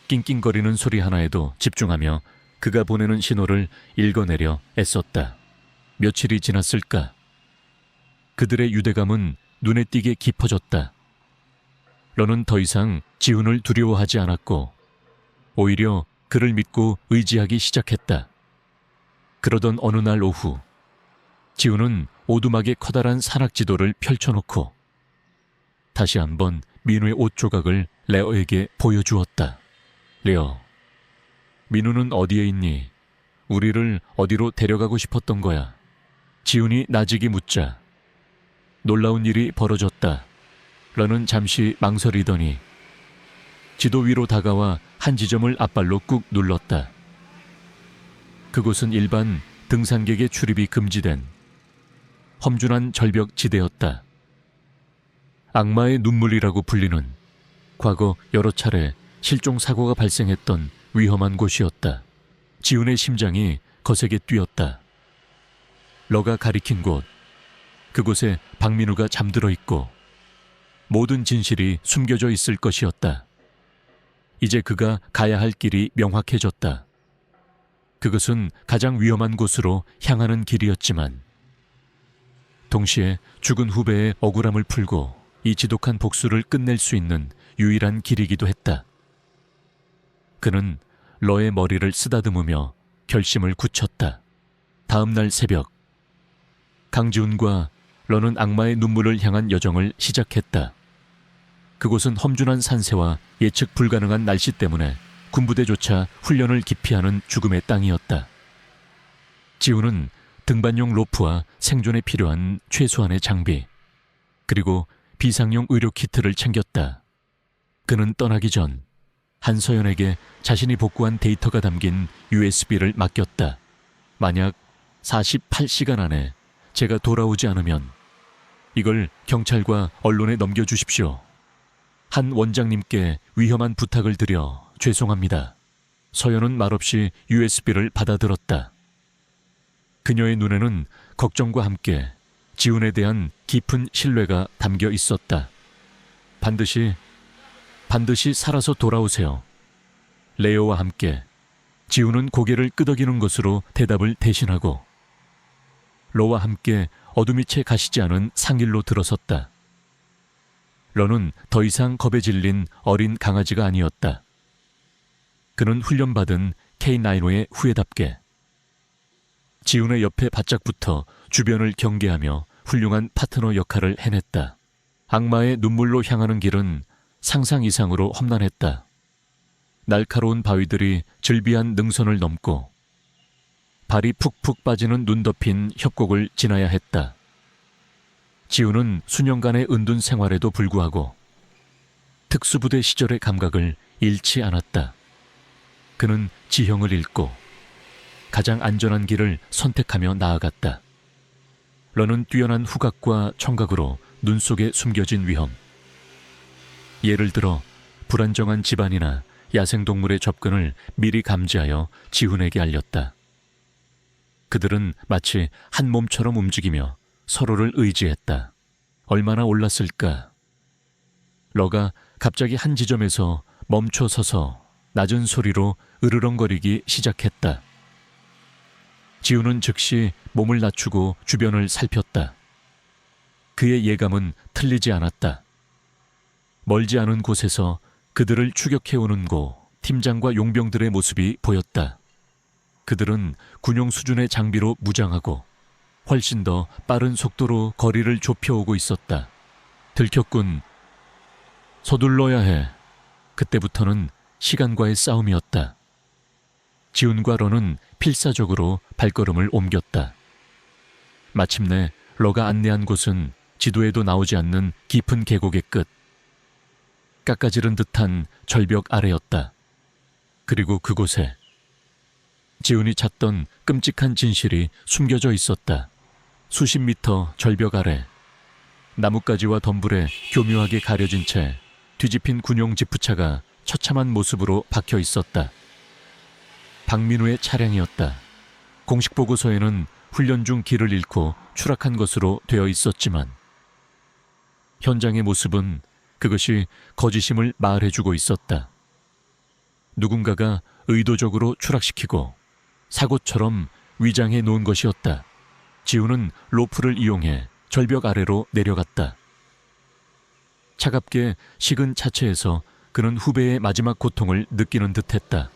낑낑거리는 소리 하나에도 집중하며 그가 보내는 신호를 읽어내려 애썼다. 며칠이 지났을까? 그들의 유대감은 눈에 띄게 깊어졌다. 러는 더 이상 지훈을 두려워하지 않았고 오히려 그를 믿고 의지하기 시작했다. 그러던 어느 날 오후, 지훈은 오두막에 커다란 산악지도를 펼쳐놓고 다시 한번 민우의 옷 조각을 레어에게 보여주었다. 레어, 민우는 어디에 있니? 우리를 어디로 데려가고 싶었던 거야? 지훈이 나직이 묻자 놀라운 일이 벌어졌다. 러는 잠시 망설이더니 지도 위로 다가와 한 지점을 앞발로 꾹 눌렀다. 그곳은 일반 등산객의 출입이 금지된 험준한 절벽 지대였다. 악마의 눈물이라고 불리는 과거 여러 차례 실종 사고가 발생했던 위험한 곳이었다. 지훈의 심장이 거세게 뛰었다. 러가 가리킨 곳, 그곳에 박민우가 잠들어 있고 모든 진실이 숨겨져 있을 것이었다. 이제 그가 가야 할 길이 명확해졌다. 그것은 가장 위험한 곳으로 향하는 길이었지만 동시에 죽은 후배의 억울함을 풀고 이 지독한 복수를 끝낼 수 있는 유일한 길이기도 했다. 그는 러의 머리를 쓰다듬으며 결심을 굳혔다. 다음 날 새벽, 강지훈과 러는 악마의 눈물을 향한 여정을 시작했다. 그곳은 험준한 산세와 예측 불가능한 날씨 때문에 군부대조차 훈련을 기피하는 죽음의 땅이었다. 지훈은 등반용 로프와 생존에 필요한 최소한의 장비, 그리고 비상용 의료 키트를 챙겼다. 그는 떠나기 전 한서연에게 자신이 복구한 데이터가 담긴 USB를 맡겼다. 만약 48시간 안에 제가 돌아오지 않으면 이걸 경찰과 언론에 넘겨주십시오. 한 원장님께 위험한 부탁을 드려 죄송합니다. 서연은 말없이 USB를 받아들었다. 그녀의 눈에는 걱정과 함께 지훈에 대한 깊은 신뢰가 담겨 있었다. 반드시 살아서 돌아오세요. 레오와 함께 지훈은 고개를 끄덕이는 것으로 대답을 대신하고 러와 함께 어둠이 채 가시지 않은 상길로 들어섰다. 러는 더 이상 겁에 질린 어린 강아지가 아니었다. 그는 훈련받은 K9호의 후예답게 지훈의 옆에 바짝 붙어 주변을 경계하며 훌륭한 파트너 역할을 해냈다. 악마의 눈물로 향하는 길은 상상 이상으로 험난했다. 날카로운 바위들이 즐비한 능선을 넘고 발이 푹푹 빠지는 눈 덮인 협곡을 지나야 했다. 지훈은 수년간의 은둔 생활에도 불구하고 특수부대 시절의 감각을 잃지 않았다. 그는 지형을 읽고 가장 안전한 길을 선택하며 나아갔다. 러는 뛰어난 후각과 청각으로 눈 속에 숨겨진 위험, 예를 들어 불안정한 집안이나 야생동물의 접근을 미리 감지하여 지훈에게 알렸다. 그들은 마치 한 몸처럼 움직이며 서로를 의지했다. 얼마나 올랐을까? 러가 갑자기 한 지점에서 멈춰 서서 낮은 소리로 으르렁거리기 시작했다. 지훈은 즉시 몸을 낮추고 주변을 살폈다. 그의 예감은 틀리지 않았다. 멀지 않은 곳에서 그들을 추격해오는 팀장과 용병들의 모습이 보였다. 그들은 군용 수준의 장비로 무장하고 훨씬 더 빠른 속도로 거리를 좁혀오고 있었다. 들켰군. 서둘러야 해. 그때부터는 시간과의 싸움이었다. 지훈과 러는 필사적으로 발걸음을 옮겼다. 마침내 러가 안내한 곳은 지도에도 나오지 않는 깊은 계곡의 끝, 깎아지른 듯한 절벽 아래였다. 그리고 그곳에 지훈이 찾던 끔찍한 진실이 숨겨져 있었다. 수십 미터 절벽 아래 나뭇가지와 덤불에 교묘하게 가려진 채 뒤집힌 군용 지프차가 처참한 모습으로 박혀 있었다. 박민우의 차량이었다. 공식 보고서에는 훈련 중 길을 잃고 추락한 것으로 되어 있었지만 현장의 모습은 그것이 거짓임을 말해주고 있었다. 누군가가 의도적으로 추락시키고 사고처럼 위장해 놓은 것이었다. 지우는 로프를 이용해 절벽 아래로 내려갔다. 차갑게 식은 차체에서 그는 후배의 마지막 고통을 느끼는 듯했다.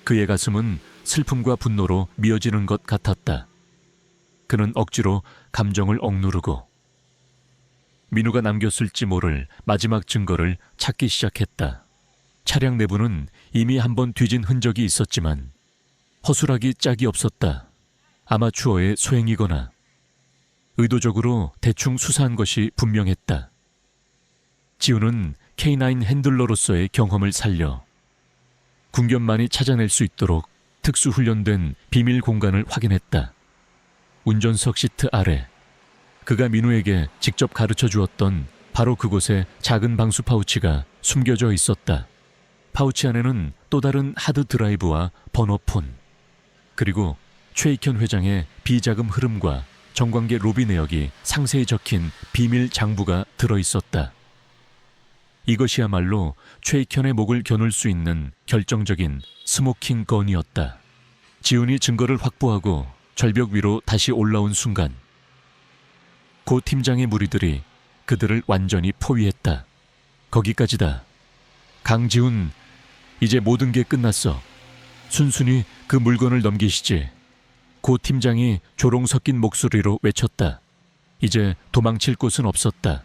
그의 가슴은 슬픔과 분노로 미어지는 것 같았다. 그는 억지로 감정을 억누르고 민우가 남겼을지 모를 마지막 증거를 찾기 시작했다. 차량 내부는 이미 한번 뒤진 흔적이 있었지만 허술하기 짝이 없었다. 아마추어의 소행이거나 의도적으로 대충 수사한 것이 분명했다. 지우는 K9 핸들러로서의 경험을 살려 군견만이 찾아낼 수 있도록 특수훈련된 비밀 공간을 확인했다. 운전석 시트 아래 그가 민우에게 직접 가르쳐 주었던 바로 그곳에 작은 방수 파우치가 숨겨져 있었다. 파우치 안에는 또 다른 하드 드라이브와 번호폰, 그리고 최익현 회장의 비자금 흐름과 정관계 로비 내역이 상세히 적힌 비밀 장부가 들어있었다. 이것이야말로 최익현의 목을 겨눌 수 있는 결정적인 스모킹 건이었다. 지훈이 증거를 확보하고 절벽 위로 다시 올라온 순간 고 팀장의 무리들이 그들을 완전히 포위했다. 거기까지다. 강지훈, 이제 모든 게 끝났어. 순순히 그 물건을 넘기시지. 고 팀장이 조롱 섞인 목소리로 외쳤다. 이제 도망칠 곳은 없었다.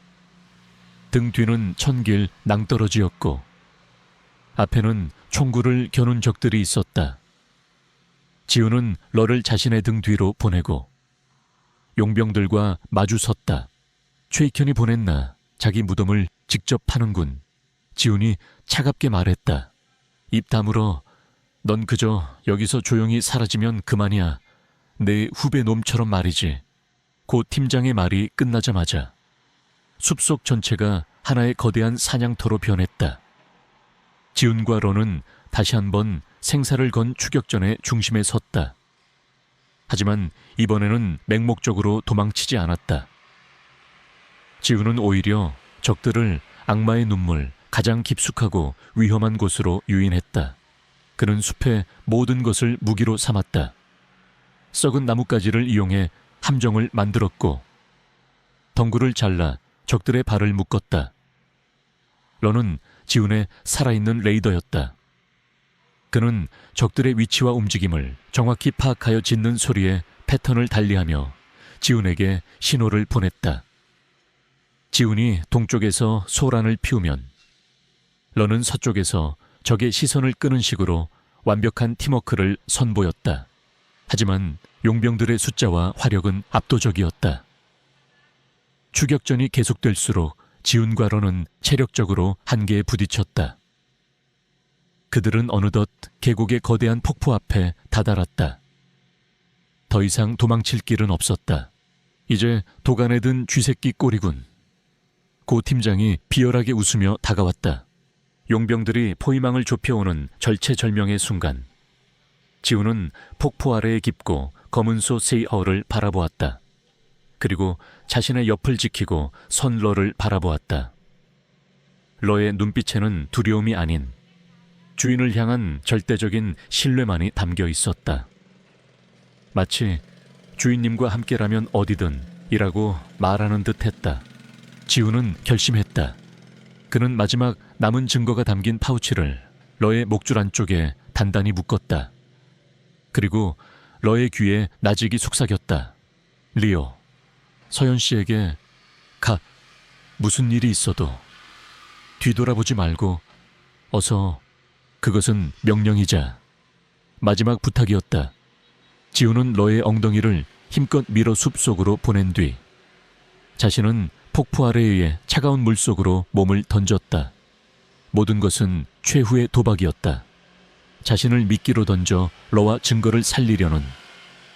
등 뒤는 천길 낭떠러지였고 앞에는 총구를 겨눈 적들이 있었다. 지훈은 러를 자신의 등 뒤로 보내고 용병들과 마주 섰다. 최익현이 보냈나 자기 무덤을 직접 파는군. 지훈이 차갑게 말했다. 입 다물어. 넌 그저 여기서 조용히 사라지면 그만이야. 내 후배 놈처럼 말이지. 고 팀장의 말이 끝나자마자 숲속 전체가 하나의 거대한 사냥터로 변했다. 지훈과 러는 다시 한번 생사를 건 추격전의 중심에 섰다. 하지만 이번에는 맹목적으로 도망치지 않았다. 지훈은 오히려 적들을 악마의 눈물, 가장 깊숙하고 위험한 곳으로 유인했다. 그는 숲의 모든 것을 무기로 삼았다. 썩은 나뭇가지를 이용해 함정을 만들었고 덩굴을 잘라 적들의 발을 묶었다. 러는 지훈의 살아있는 레이더였다. 그는 적들의 위치와 움직임을 정확히 파악하여 짖는 소리에 패턴을 달리하며 지훈에게 신호를 보냈다. 지훈이 동쪽에서 소란을 피우면 러는 서쪽에서 적의 시선을 끄는 식으로 완벽한 팀워크를 선보였다. 하지만 용병들의 숫자와 화력은 압도적이었다. 추격전이 계속될수록 지훈과 러는 체력적으로 한계에 부딪혔다. 그들은 어느덧 계곡의 거대한 폭포 앞에 다다랐다. 더 이상 도망칠 길은 없었다. 이제 도간에 든 쥐새끼 꼴이군. 고 팀장이 비열하게 웃으며 다가왔다. 용병들이 포위망을 좁혀오는 절체절명의 순간 지훈은 폭포 아래에 깊고 검은소 세이어를 바라보았다. 그리고 자신의 옆을 지키고 선 러를 바라보았다. 러의 눈빛에는 두려움이 아닌 주인을 향한 절대적인 신뢰만이 담겨 있었다. 마치 주인님과 함께라면 어디든 이라고 말하는 듯 했다. 지훈은 결심했다. 그는 마지막 남은 증거가 담긴 파우치를 러의 목줄 안쪽에 단단히 묶었다. 그리고 러의 귀에 나직이 속삭였다. 리오, 서연 씨에게 무슨 일이 있어도 뒤돌아보지 말고 어서. 그것은 명령이자 마지막 부탁이었다. 지훈은 러의 엉덩이를 힘껏 밀어 숲속으로 보낸 뒤 자신은 폭포 아래에 차가운 물속으로 몸을 던졌다. 모든 것은 최후의 도박이었다. 자신을 미끼로 던져 러와 증거를 살리려는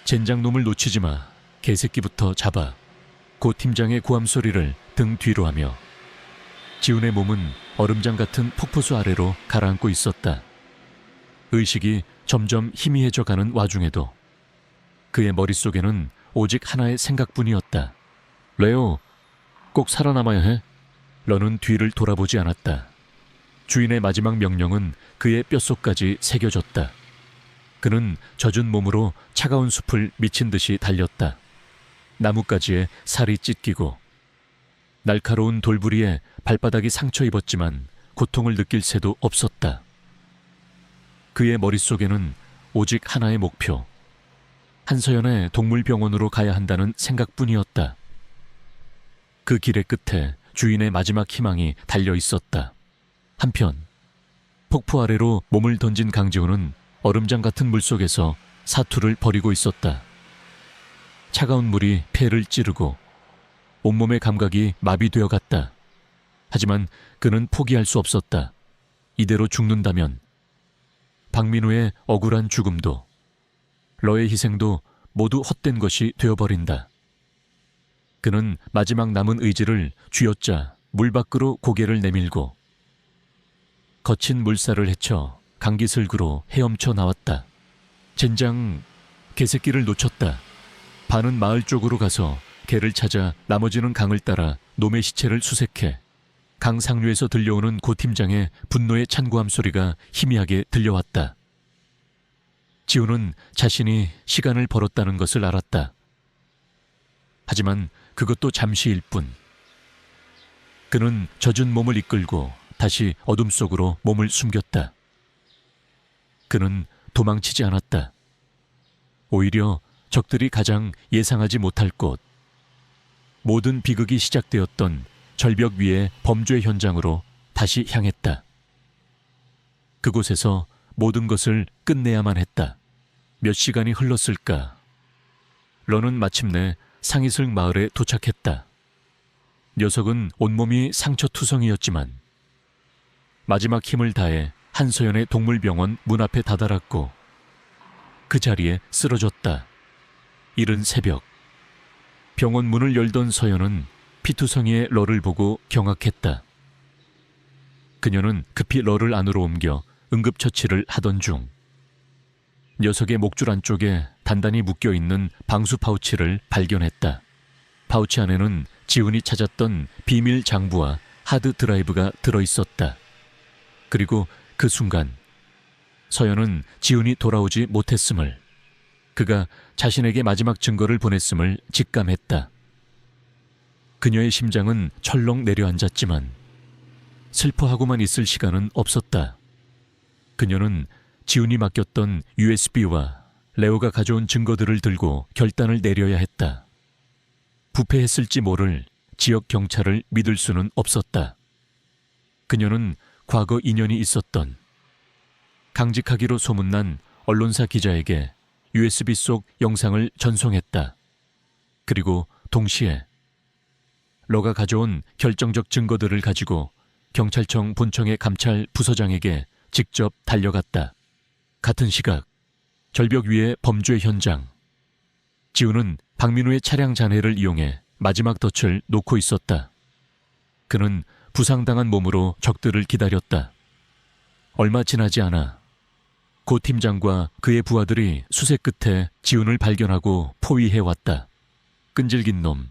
젠장놈을 놓치지 마. 개새끼부터 잡아. 고 팀장의 고함 소리를 등 뒤로 하며 지훈의 몸은 얼음장 같은 폭포수 아래로 가라앉고 있었다. 의식이 점점 희미해져 가는 와중에도 그의 머릿속에는 오직 하나의 생각뿐이었다. 레오, 꼭 살아남아야 해. 러는 뒤를 돌아보지 않았다. 주인의 마지막 명령은 그의 뼛속까지 새겨졌다. 그는 젖은 몸으로 차가운 숲을 미친 듯이 달렸다. 나뭇가지에 살이 찢기고 날카로운 돌부리에 발바닥이 상처 입었지만 고통을 느낄 새도 없었다. 그의 머릿속에는 오직 하나의 목표, 한서연의 동물병원으로 가야 한다는 생각뿐이었다. 그 길의 끝에 주인의 마지막 희망이 달려 있었다. 한편 폭포 아래로 몸을 던진 강지호는 얼음장 같은 물속에서 사투를 벌이고 있었다. 차가운 물이 폐를 찌르고 온몸의 감각이 마비되어 갔다. 하지만 그는 포기할 수 없었다. 이대로 죽는다면 박민우의 억울한 죽음도, 러의 희생도 모두 헛된 것이 되어버린다. 그는 마지막 남은 의지를 쥐어짜 물 밖으로 고개를 내밀고 거친 물살을 헤쳐 강기슭으로 헤엄쳐 나왔다. 젠장, 개새끼를 놓쳤다. 반은 마을 쪽으로 가서 개를 찾아 나머지는 강을 따라 놈의 시체를 수색해 강 상류에서 들려오는 고 팀장의 분노의 찬고함 소리가 희미하게 들려왔다. 지우는 자신이 시간을 벌었다는 것을 알았다. 하지만 그것도 잠시일 뿐. 그는 젖은 몸을 이끌고 다시 어둠 속으로 몸을 숨겼다. 그는 도망치지 않았다. 오히려 적들이 가장 예상하지 못할 곳, 모든 비극이 시작되었던 절벽 위의 범죄 현장으로 다시 향했다. 그곳에서 모든 것을 끝내야만 했다. 몇 시간이 흘렀을까? 러는 마침내 상이슬 마을에 도착했다. 녀석은 온몸이 상처투성이었지만 마지막 힘을 다해 한서연의 동물병원 문 앞에 다다랐고 그 자리에 쓰러졌다. 이른 새벽, 병원 문을 열던 서연은 피투성이의 러를 보고 경악했다. 그녀는 급히 러를 안으로 옮겨 응급처치를 하던 중 녀석의 목줄 안쪽에 단단히 묶여있는 방수 파우치를 발견했다. 파우치 안에는 지훈이 찾았던 비밀 장부와 하드 드라이브가 들어있었다. 그리고 그 순간 서연은 지훈이 돌아오지 못했음을, 그가 자신에게 마지막 증거를 보냈음을 직감했다. 그녀의 심장은 철렁 내려앉았지만 슬퍼하고만 있을 시간은 없었다. 그녀는 지훈이 맡겼던 USB와 레오가 가져온 증거들을 들고 결단을 내려야 했다. 부패했을지 모를 지역 경찰을 믿을 수는 없었다. 그녀는 과거 인연이 있었던, 강직하기로 소문난 언론사 기자에게 USB 속 영상을 전송했다. 그리고 동시에 러가 가져온 결정적 증거들을 가지고 경찰청 본청의 감찰 부서장에게 직접 달려갔다. 같은 시각 절벽 위의 범죄 현장. 지훈은 박민우의 차량 잔해를 이용해 마지막 덫을 놓고 있었다. 그는 부상당한 몸으로 적들을 기다렸다. 얼마 지나지 않아 고 팀장과 그의 부하들이 수색 끝에 지훈을 발견하고 포위해왔다. 끈질긴 놈.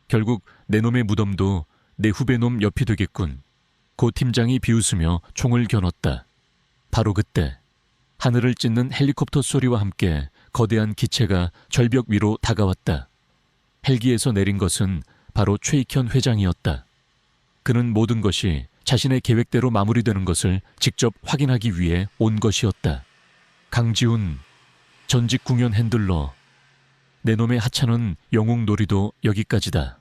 결국 내 놈의 무덤도 내 후배 놈 옆이 되겠군. 고 팀장이 비웃으며 총을 겨눴다. 바로 그때 하늘을 찢는 헬리콥터 소리와 함께 거대한 기체가 절벽 위로 다가왔다. 헬기에서 내린 것은 바로 최익현 회장이었다. 그는 모든 것이 자신의 계획대로 마무리되는 것을 직접 확인하기 위해 온 것이었다. 강지훈, 전직 궁연 핸들러, 내 놈의 하찮은 영웅놀이도 여기까지다.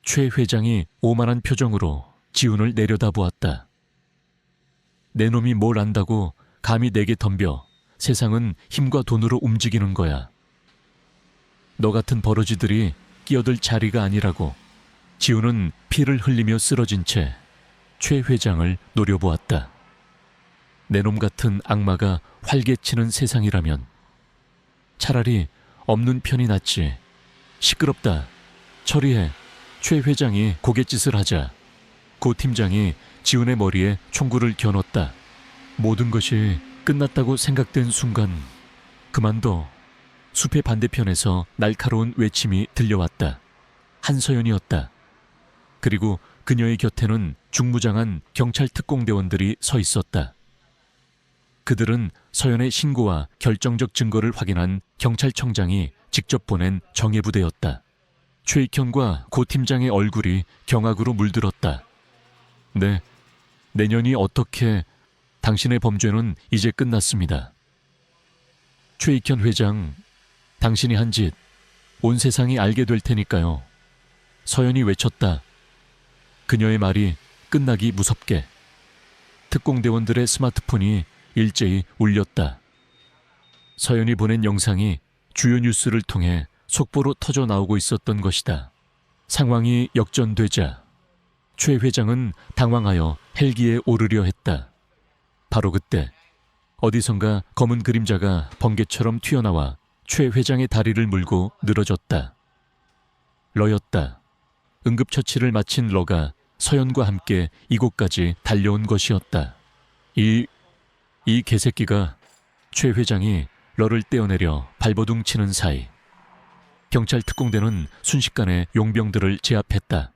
최 회장이 오만한 표정으로 지훈을 내려다보았다. 내 놈이 뭘 안다고 감히 내게 덤벼 세상은 힘과 돈으로 움직이는 거야. 너 같은 버러지들이 끼어들 자리가 아니라고. 지훈은 피를 흘리며 쓰러진 채 최 회장을 노려보았다. 내 놈 같은 악마가 활개치는 세상이라면 차라리 없는 편이 낫지. 시끄럽다. 처리해. 최 회장이 고갯짓을 하자 고 팀장이 지훈의 머리에 총구를 겨눴다. 모든 것이 끝났다고 생각된 순간 그만둬. 숲의 반대편에서 날카로운 외침이 들려왔다. 한서연이었다. 그리고 그녀의 곁에는 중무장한 경찰 특공대원들이 서 있었다. 그들은 서연의 신고와 결정적 증거를 확인한 경찰청장이 직접 보낸 정예부대였다. 최익현과 고 팀장의 얼굴이 경악으로 물들었다. 네, 내년이 어떻게... 당신의 범죄는 이제 끝났습니다. 최익현 회장, 당신이 한 짓 온 세상이 알게 될 테니까요. 서연이 외쳤다. 그녀의 말이 끝나기 무섭게. 특공대원들의 스마트폰이 일제히 울렸다. 서연이 보낸 영상이 주요 뉴스를 통해 속보로 터져 나오고 있었던 것이다. 상황이 역전되자 최 회장은 당황하여 헬기에 오르려 했다. 바로 그때 어디선가 검은 그림자가 번개처럼 튀어나와 최 회장의 다리를 물고 늘어졌다. 러였다. 응급처치를 마친 러가 서연과 함께 이곳까지 달려온 것이었다. 이 개새끼가... 최 회장이 러를 떼어내려 발버둥 치는 사이 경찰 특공대는 순식간에 용병들을 제압했다.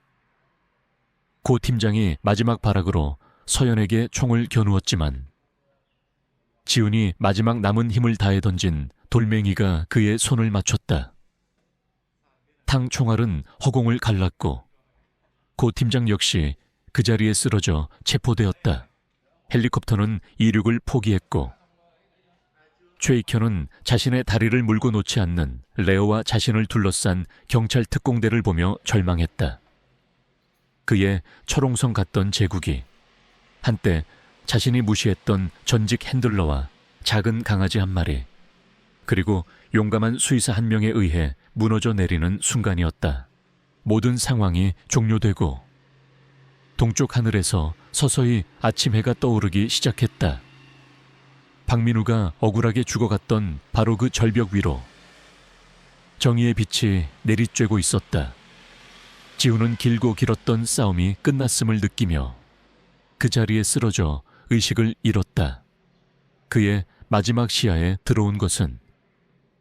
고 팀장이 마지막 발악으로 서연에게 총을 겨누었지만 지훈이 마지막 남은 힘을 다해 던진 돌멩이가 그의 손을 맞췄다. 탕 총알은 허공을 갈랐고 고 팀장 역시 그 자리에 쓰러져 체포되었다. 헬리콥터는 이륙을 포기했고 최익현은 자신의 다리를 물고 놓지 않는 레오와 자신을 둘러싼 경찰 특공대를 보며 절망했다. 그의 철옹성 같던 제국이 한때 자신이 무시했던 전직 핸들러와 작은 강아지 한 마리, 그리고 용감한 수의사 한 명에 의해 무너져 내리는 순간이었다. 모든 상황이 종료되고 동쪽 하늘에서 서서히 아침 해가 떠오르기 시작했다. 박민우가 억울하게 죽어갔던 바로 그 절벽 위로 정의의 빛이 내리쬐고 있었다. 지훈은 길고 길었던 싸움이 끝났음을 느끼며 그 자리에 쓰러져 의식을 잃었다. 그의 마지막 시야에 들어온 것은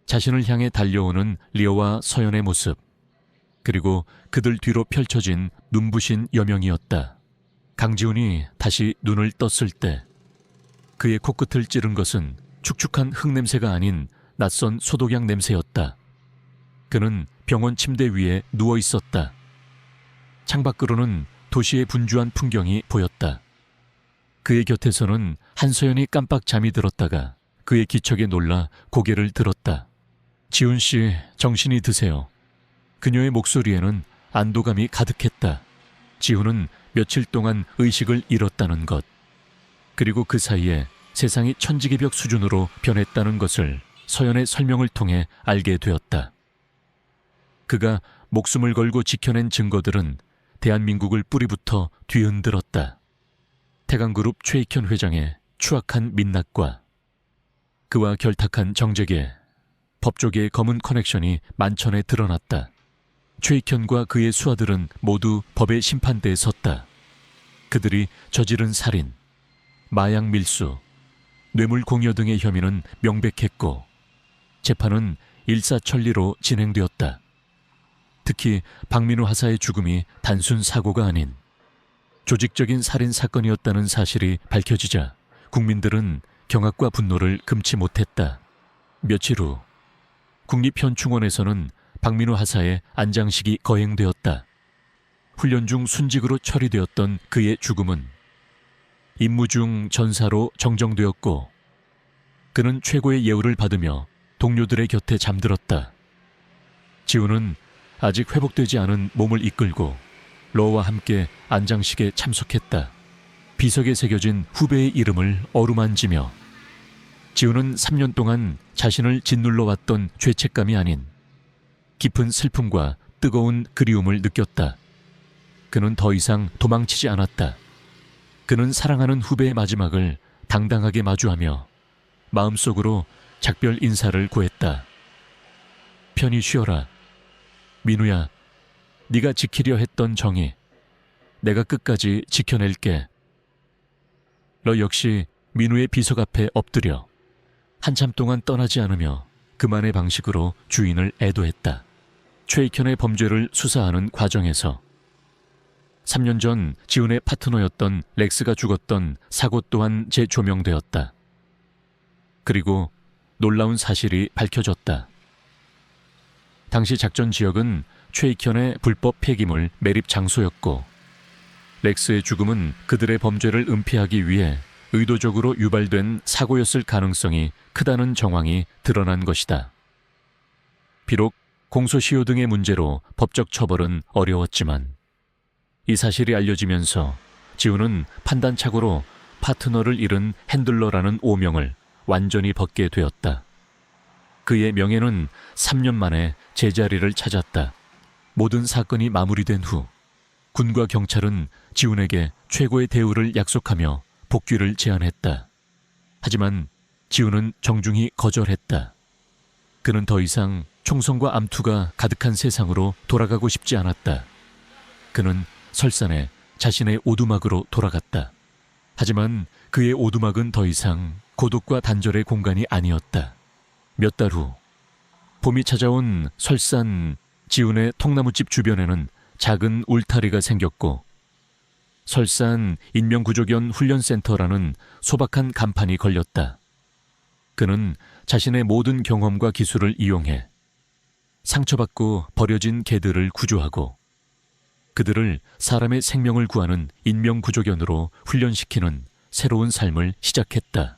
자신을 향해 달려오는 리오와 서연의 모습, 그리고 그들 뒤로 펼쳐진 눈부신 여명이었다. 강지훈이 다시 눈을 떴을 때 그의 코끝을 찌른 것은 축축한 흙냄새가 아닌 낯선 소독약 냄새였다. 그는 병원 침대 위에 누워 있었다. 창밖으로는 도시의 분주한 풍경이 보였다. 그의 곁에서는 한서연이 깜빡 잠이 들었다가 그의 기척에 놀라 고개를 들었다. 지훈 씨, 정신이 드세요. 그녀의 목소리에는 안도감이 가득했다. 지훈은 며칠 동안 의식을 잃었다는 것, 그리고 그 사이에 세상이 천지개벽 수준으로 변했다는 것을 서연의 설명을 통해 알게 되었다. 그가 목숨을 걸고 지켜낸 증거들은 대한민국을 뿌리부터 뒤흔들었다. 태강그룹 최익현 회장의 추악한 민낯과 그와 결탁한 정재계, 법조계의 검은 커넥션이 만천에 드러났다. 최익현과 그의 수하들은 모두 법의 심판대에 섰다. 그들이 저지른 살인, 마약 밀수, 뇌물 공여 등의 혐의는 명백했고 재판은 일사천리로 진행되었다. 특히 박민우 하사의 죽음이 단순 사고가 아닌 조직적인 살인 사건이었다는 사실이 밝혀지자 국민들은 경악과 분노를 금치 못했다. 며칠 후 국립현충원에서는 박민우 하사의 안장식이 거행되었다. 훈련 중 순직으로 처리되었던 그의 죽음은 임무 중 전사로 정정되었고 그는 최고의 예우를 받으며 동료들의 곁에 잠들었다. 지훈은 아직 회복되지 않은 몸을 이끌고 러와 함께 안장식에 참석했다. 비석에 새겨진 후배의 이름을 어루만지며 지훈은 3년 동안 자신을 짓눌러왔던 죄책감이 아닌 깊은 슬픔과 뜨거운 그리움을 느꼈다. 그는 더 이상 도망치지 않았다. 그는 사랑하는 후배의 마지막을 당당하게 마주하며 마음속으로 작별 인사를 고했다. 편히 쉬어라. 민우야, 네가 지키려 했던 정의, 내가 끝까지 지켜낼게. 너 역시 민우의 비석 앞에 엎드려 한참 동안 떠나지 않으며 그만의 방식으로 주인을 애도했다. 최익현의 범죄를 수사하는 과정에서 3년 전 지훈의 파트너였던 렉스가 죽었던 사고 또한 재조명되었다. 그리고 놀라운 사실이 밝혀졌다. 당시 작전 지역은 최익현의 불법 폐기물 매립 장소였고, 렉스의 죽음은 그들의 범죄를 은폐하기 위해 의도적으로 유발된 사고였을 가능성이 크다는 정황이 드러난 것이다. 비록 공소시효 등의 문제로 법적 처벌은 어려웠지만, 이 사실이 알려지면서 지훈은 판단착오로 파트너를 잃은 핸들러라는 오명을 완전히 벗게 되었다. 그의 명예는 3년 만에 제자리를 찾았다. 모든 사건이 마무리된 후 군과 경찰은 지훈에게 최고의 대우를 약속하며 복귀를 제안했다. 하지만 지훈은 정중히 거절했다. 그는 더 이상 총성과 암투가 가득한 세상으로 돌아가고 싶지 않았다. 그는 설산에 자신의 오두막으로 돌아갔다. 하지만 그의 오두막은 더 이상 고독과 단절의 공간이 아니었다. 몇 달 후, 봄이 찾아온 설산 지훈의 통나무집 주변에는 작은 울타리가 생겼고, 설산 인명구조견 훈련센터라는 소박한 간판이 걸렸다. 그는 자신의 모든 경험과 기술을 이용해 상처받고 버려진 개들을 구조하고 그들을 사람의 생명을 구하는 인명구조견으로 훈련시키는 새로운 삶을 시작했다.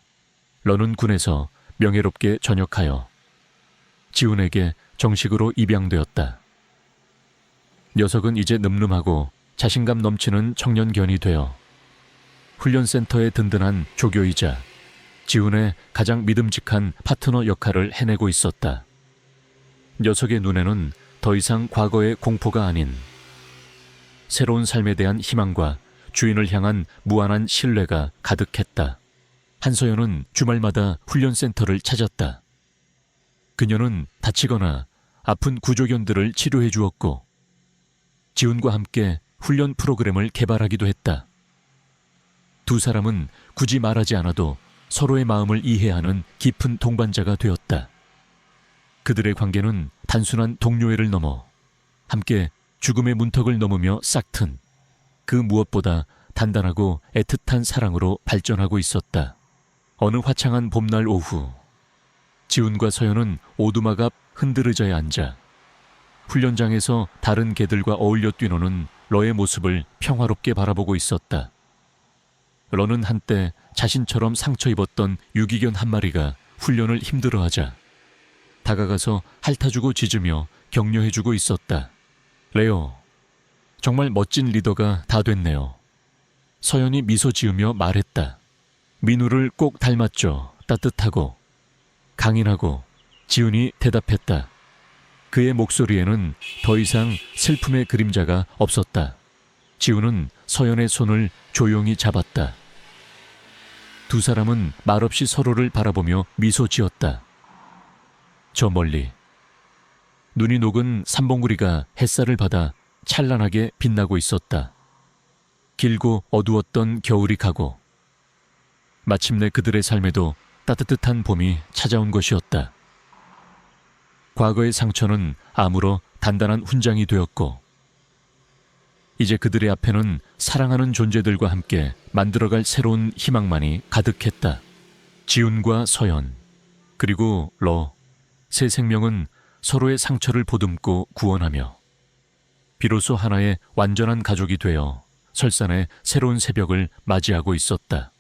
런은 군에서 명예롭게 전역하여 지훈에게 정식으로 입양되었다. 녀석은 이제 늠름하고 자신감 넘치는 청년견이 되어 훈련센터의 든든한 조교이자 지훈의 가장 믿음직한 파트너 역할을 해내고 있었다. 녀석의 눈에는 더 이상 과거의 공포가 아닌 새로운 삶에 대한 희망과 주인을 향한 무한한 신뢰가 가득했다. 한서연은 주말마다 훈련센터를 찾았다. 그녀는 다치거나 아픈 구조견들을 치료해 주었고, 지훈과 함께 훈련 프로그램을 개발하기도 했다. 두 사람은 굳이 말하지 않아도 서로의 마음을 이해하는 깊은 동반자가 되었다. 그들의 관계는 단순한 동료애를 넘어 함께 죽음의 문턱을 넘으며 싹튼 그 무엇보다 단단하고 애틋한 사랑으로 발전하고 있었다. 어느 화창한 봄날 오후, 지훈과 서연은 오두막 앞 흔들의자에 앉아 훈련장에서 다른 개들과 어울려 뛰노는 러의 모습을 평화롭게 바라보고 있었다. 러는 한때 자신처럼 상처 입었던 유기견 한 마리가 훈련을 힘들어하자 다가가서 핥아주고 짖으며 격려해주고 있었다. 레오, 정말 멋진 리더가 다 됐네요. 서연이 미소 지으며 말했다. 민우를 꼭 닮았죠. 따뜻하고 강인하고. 지훈이 대답했다. 그의 목소리에는 더 이상 슬픔의 그림자가 없었다. 지훈은 서연의 손을 조용히 잡았다. 두 사람은 말없이 서로를 바라보며 미소 지었다. 저 멀리 눈이 녹은 삼봉구리가 햇살을 받아 찬란하게 빛나고 있었다. 길고 어두웠던 겨울이 가고 마침내 그들의 삶에도 따뜻한 봄이 찾아온 것이었다. 과거의 상처는 아물어 단단한 훈장이 되었고, 이제 그들의 앞에는 사랑하는 존재들과 함께 만들어갈 새로운 희망만이 가득했다. 지훈과 서연, 그리고 러, 세 생명은 서로의 상처를 보듬고 구원하며 비로소 하나의 완전한 가족이 되어 설산의 새로운 새벽을 맞이하고 있었다.